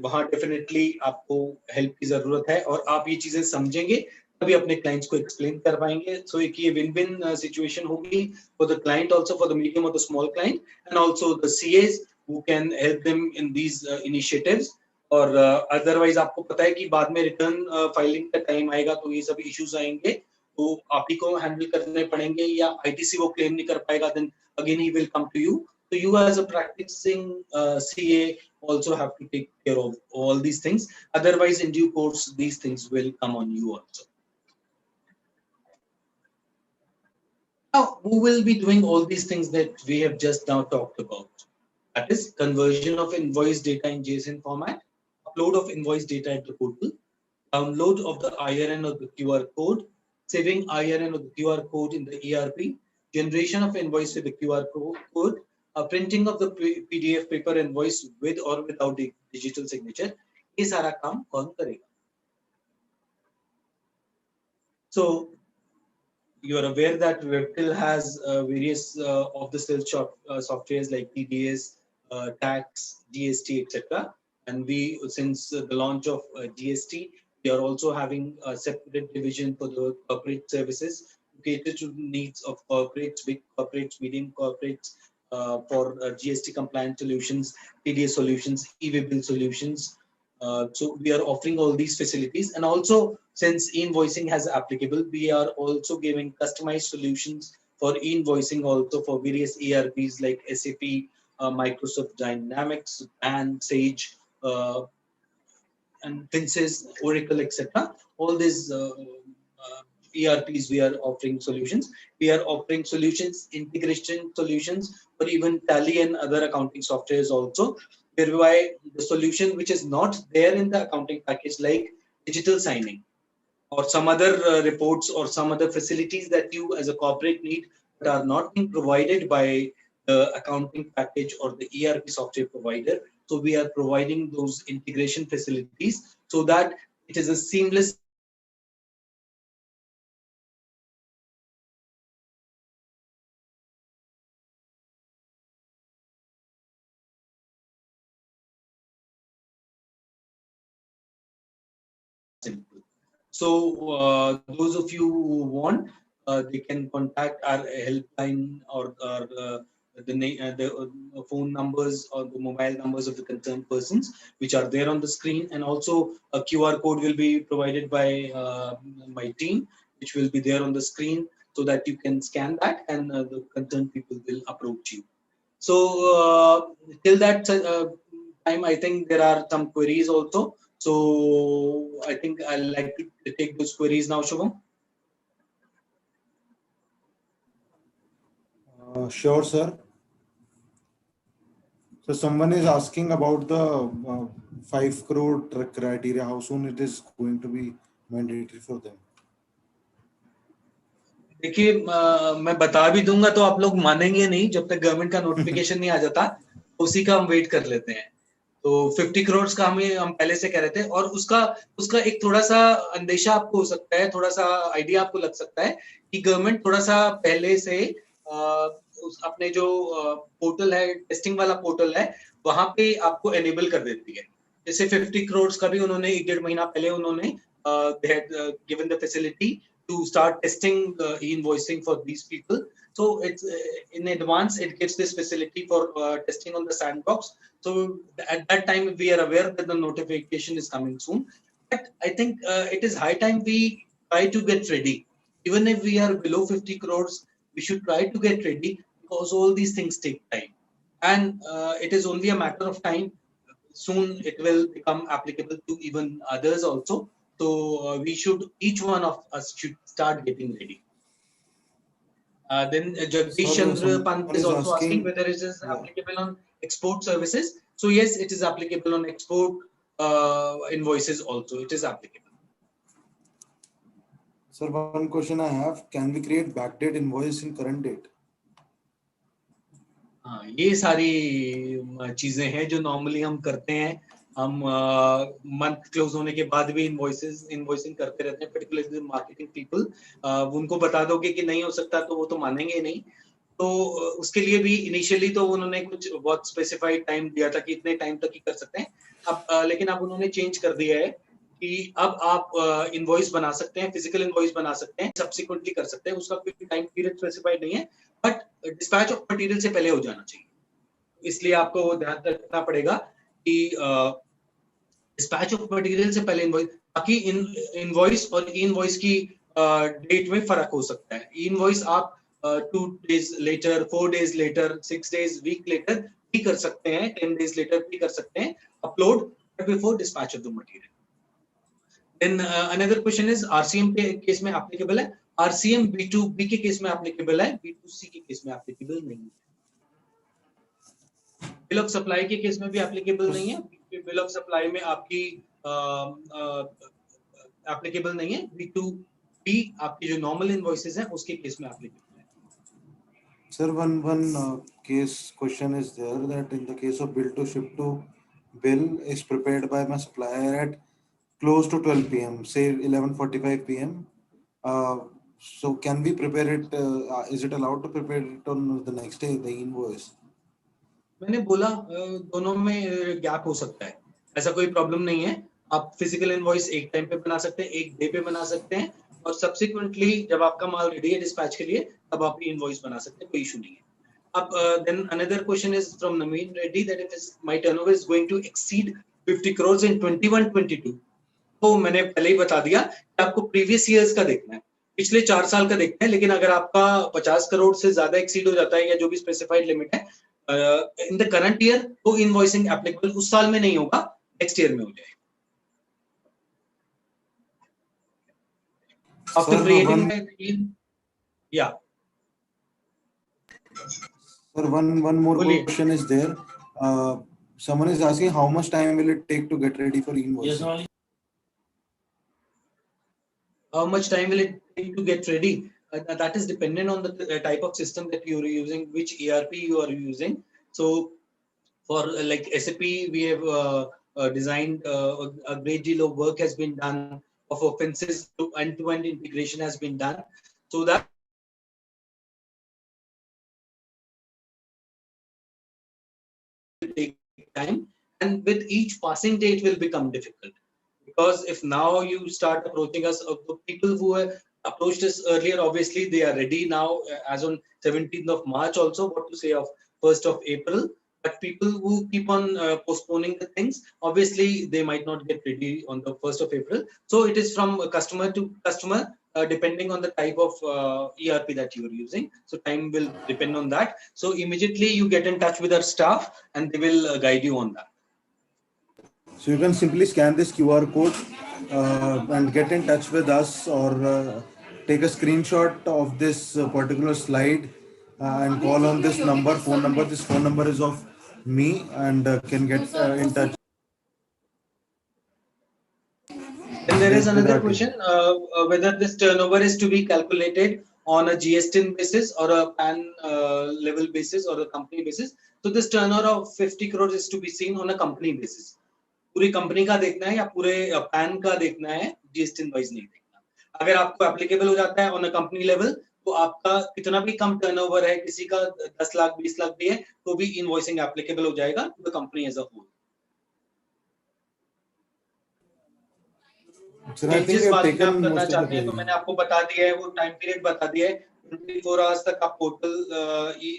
वहाँ डेफिनेटली आपको हेल्प की जरूरत है, और आप ये चीजें समझेंगे तभी अपने क्लाइंट्स को एक्सप्लेन कर पाएंगे. सो एक ये विन विन सिचुएशन होगी for the client also, for the medium और the small client, and also the CAs who can help them in these initiatives. और अदरवाइज आपको पता है कि बाद में रिटर्न फाइलिंग का टाइम आएगा तो ये सब इश्यूज आएंगे, तो आप ही को हैंडल करने पड़ेंगे, या ITC वो क्लेम नहीं कर पाएगा, then again he will come to you. So you as a practicing CA also have to take care of all these things. Otherwise, in due course, these things will come on you also. Now, who will be doing all these things that we have just now talked about? That is conversion of invoice data in JSON format, upload of invoice data at the portal, download of the IRN or the QR code, saving IRN or the QR code in the ERP, generation of invoice with the QR code, printing of the PDF paper invoice with or without the digital signature. ये सारा काम कौन करेगा? So you are aware that Webtel has various off-the-shelf softwares like TDS, tax, GST, etc. And we, since the launch of GST, we are also having a separate division for the corporate services to cater to the needs of corporates, big corporates, medium corporates, for GST compliant solutions, TDS solutions, e-bill solutions. So we are offering all these facilities, and also since e-invoicing has applicable, we are also giving customized solutions for e-invoicing also for various ERPs like SAP, Microsoft Dynamics, and Sage, and Princess, Oracle, etc. All these ERPs we are offering solutions. We are offering solutions, integration solutions, or even Tally and other accounting softwares also, whereby the solution which is not there in the accounting package, like digital signing or some other reports or some other facilities that you as a corporate need, but are not being provided by the accounting package or the ERP software provider. So we are providing those integration facilities so that it is a seamless simple. So those of you who want, they can contact our helpline or the phone numbers or the mobile numbers of the concerned persons, which are there on the screen, and also a QR code will be provided by my team, which will be there on the screen, so that you can scan that and the concerned people will approach you. So till that time, I think there are some queries also. So I think I'll like to take those queries now, Shubham. Sure, sir. So someone is asking about the 5 crore criteria. How soon it is going to be mandatory for them? देखिए मैं बता भी दूंगा तो आप लोग मानेंगे नहीं, जब तक गवर्नमेंट का नोटिफिकेशन नहीं आ जाता उसी का हम वेट कर लेते हैं. तो 50 करोड़ का हम पहले से कह रहे थे, और उसका एक थोड़ा सा अंदेशा आपको हो सकता है, थोड़ा सा आइडिया आपको लग सकता है कि गवर्नमेंट थोड़ा सा पहले से अपने जो पोर्टल है, टेस्टिंग वाला पोर्टल है, वहां पे आपको एनेबल कर देती है. जैसे 50 करोड़ का भी उन्होंने 1.5 महीना पहले उन्होंने given the facility to start testing e-invoicing for these people. So it's in advance, it gives this facility for testing on the sandbox. So at that time, we are aware that the notification is coming soon. But I think it is high time we try to get ready. Even if we are below 50 crores, we should try to get ready, because all these things take time. And it is only a matter of time. Soon it will become applicable to even others also. So we should, each one of us should start getting ready. Then Jagdish Chandra Pant is also asking whether it is applicable on export services. So yes, it is applicable on export invoices also. It is applicable. Sir, one question I have: can we create backdate invoice in current date? हाँ, ये सारी चीजें हैं जो normally हम करते हैं. हम मंथ क्लोज होने के बाद भी इनवॉइसिंग करते रहते हैं, पर्टिकुलरली मार्केटिंग पीपल. उनको बता दोगे कि नहीं हो सकता तो वो तो मानेंगे नहीं. तो उसके लिए भी इनिशियली तो उन्होंने कुछ बहुत स्पेसिफाइड टाइम दिया था कि इतने टाइम तक ही कर सकते हैं. अब लेकिन अब उन्होंने चेंज कर दिया है कि अब आप इनवॉइस बना सकते हैं, फिजिकल इनवॉइस बना सकते हैं, सब्सिक्वेंटली कर सकते हैं. उसका कोई टाइम पीरियड स्पेसिफाइड नहीं है, बट डिस्पैच ऑफ मटेरियल से पहले हो जाना चाहिए. इसलिए आपको ध्यान रखना पड़ेगा कि डिस्पैच ऑफ मटेरियल से पहले इनवॉइस. बाकी इनवॉइस और ई इनवॉइस की डेट में फर्क हो सकता है. ई इनवॉइस आप 2 days later, 4 days later, 6 days, week later भी कर सकते हैं, 10 days लेटर भी कर सकते हैं upload, before dispatch of the material. Then another question is RCM के केस में एप्लीकेबल है. RCM B2B के केस में एप्लीकेबल है, B2C के केस में एप्लीकेबल नहीं है. बिल ऑफ सप्लाई के केस में भी एप्लीकेबल नहीं है. बिल ऑफ सप्लाई में आपकी एप्लीकेबल नहीं है. B2B आपकी जो नॉर्मल इनवॉइसेस हैं उसके केस में एप्लीकेबल है. Sir, one case question is there, that in the case of bill to ship to bill is prepared by my supplier at close to 12 p.m., say 11:45 p.m. So can we prepare it? Is it allowed to prepare it on the next day, the invoice? मैंने बोला दोनों में gap हो सकता है, ऐसा कोई problem नहीं है. आप फिजिकल इनवॉइस एक टाइम पे बना सकते हैं, एक डे पे बना सकते हैं, और सब्सिक्वेंटली जब आपका माल रेडी है डिस्पैच के लिए तब आप इनवॉइस बना सकते हैं, कोई इशू नहीं है. अब then another question is from Naveen Reddy that if my turnover is going to exceed 50 crores in 21-22. तो मैंने पहले ही बता दिया कि आपको प्रीवियस ईयर्स का देखना है, पिछले 4 साल का देखना है. लेकिन अगर आपका 50 करोड़ से ज्यादा एक्सीड हो जाता है या जो भी स्पेसिफाइड लिमिट है इन द करंट ईयर, तो इनवॉइसिंग एप्लीकेबल उस साल में नहीं होगा, नेक्स्ट ईयर में हो जाएगा. After Sir, creating my yeah, sir, one more fully. question is there. Uh, Someone is asking how much time will it take to get ready for invoicing? How much time will it take to get ready? That is dependent on the type of system that you're using, which ERP you are using. So for like SAP, we have designed a great deal of work has been done of offenses to end-to-end integration has been done. So that will take time, and with each passing day, it will become difficult. Because if now you start approaching us, the people who have approached us earlier, obviously they are ready now as on 17th of March also, what to say of 1st of April. But people who keep on postponing the things, obviously they might not get ready on the 1st of April. So it is from customer to customer, depending on the type of ERP that you are using. So time will depend on that. So immediately you get in touch with our staff and they will guide you on that. So you can simply scan this QR code and get in touch with us, or take a screenshot of this particular slide and call on this number, phone number. This phone number is of me, and can get in touch Then there is with another our team. question, whether this turnover is to be calculated on a GST basis or a PAN level basis or a company basis. So this turnover of 50 crores is to be seen on a company basis. पूरी company का देखना है या पूरे pan का देखना है, GST invoice नहीं देखना. अगर आपको एप्लीकेबल हो जाता है ऑन अ कंपनी लेवल, तो आपका कितना भी कम टर्नओवर है, किसी का 10 लाख 20 लाख भी है, तो भी इनवॉइसिंग एप्लीकेबल हो जाएगा to the company as a whole. Sir, I think जिस we have बात में आप taken करना most of the चाहते हैं, तो query. मैंने आपको बता दिया है, वो टाइम पीरियड बता दिया है. 24 आवर्स तक आप पोर्टल ई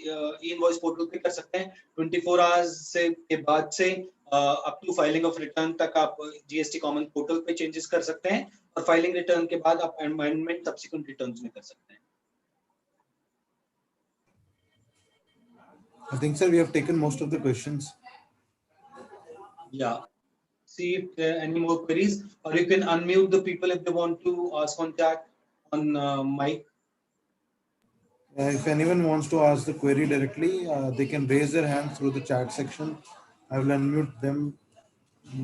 इनवॉइस पोर्टल पे कर सकते हैं. 24 आवर्स से के बाद से up to filing of return तक आप जीएसटी कॉमन पोर्टल पे चेंजेस कर सकते हैं, और फाइलिंग रिटर्न के बाद आप अमेंडमेंट सब्सिक्वेंट रिटर्न्स में कर सकते हैं. I think, sir, we have taken most of the questions. Yeah. See if there are any more queries, or you can unmute the people if they want to ask on chat on mic. If anyone wants to ask the query directly, they can raise their hand through the chat section. I will unmute them.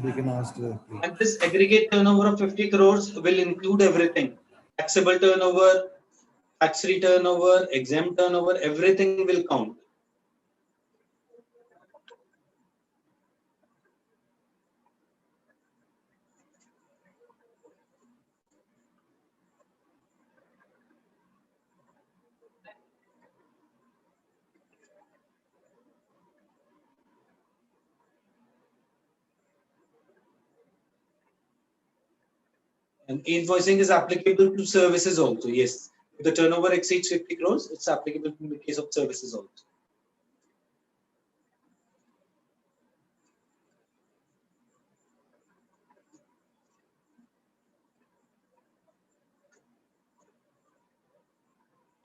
They can ask directly. And this aggregate turnover of 50 crores will include everything: taxable turnover, tax-free turnover, exempt turnover, everything will count. And invoicing is applicable to services also. Yes, if the turnover exceeds 50 crores, it's applicable in the case of services also.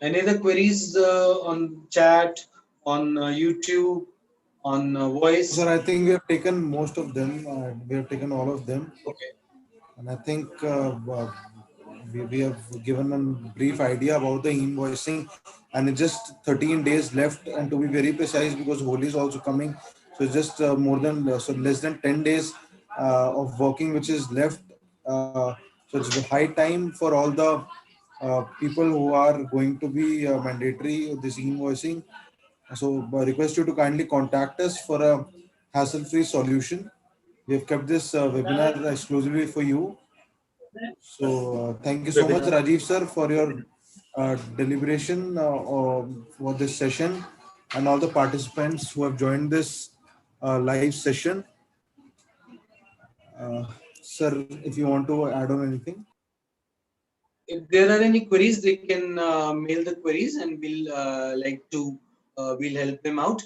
Any other queries on chat, on YouTube, on voice? Sir, I think we have taken most of them. We have taken all of them. Okay. And I think we have given a brief idea about the invoicing, and it's just 13 days left. And to be very precise, because Holi is also coming, so it's just more than so less than 10 days of working which is left. So it's high time for all the people who are going to be mandatory this invoicing. So I request you to kindly contact us for a hassle-free solution. We have kept this webinar exclusively for you. So thank you so much, Webinar. Rajiv sir, for your deliberation for this session, and all the participants who have joined this live session. Sir, if you want to add on anything. If there are any queries, they can mail the queries, and we'll help them out.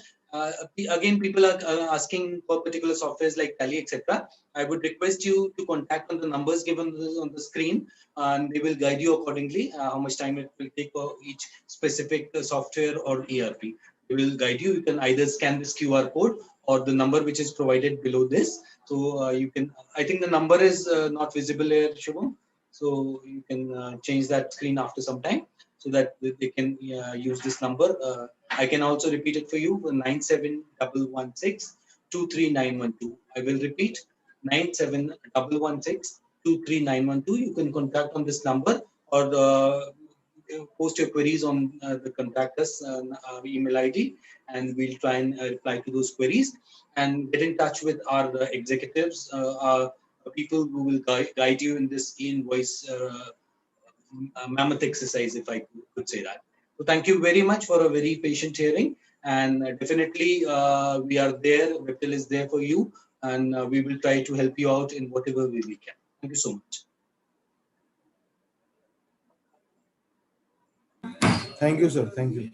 Again, people are asking for particular softwares like Tally, etc. I would request you to contact on the numbers given on the screen, and they will guide you accordingly. How much time it will take for each specific software or ERP. They will guide you. You can either scan this QR code or the number which is provided below this. So you can. I think the number is not visible here, Shubham. So you can change that screen after some time so that they can use this number. I can also repeat it for you, 97116 23912. I will repeat, 97116 23912. You can contact on this number or post your queries on the contact us email ID, and we'll try and reply to those queries and get in touch with our executives, our people who will guide you in this e-invoice mammoth exercise, if I could say that. So thank you very much for a very patient hearing, and definitely we are there. Webtel is there for you, and we will try to help you out in whatever way we can. Thank you so much. Thank you, sir. Thank you.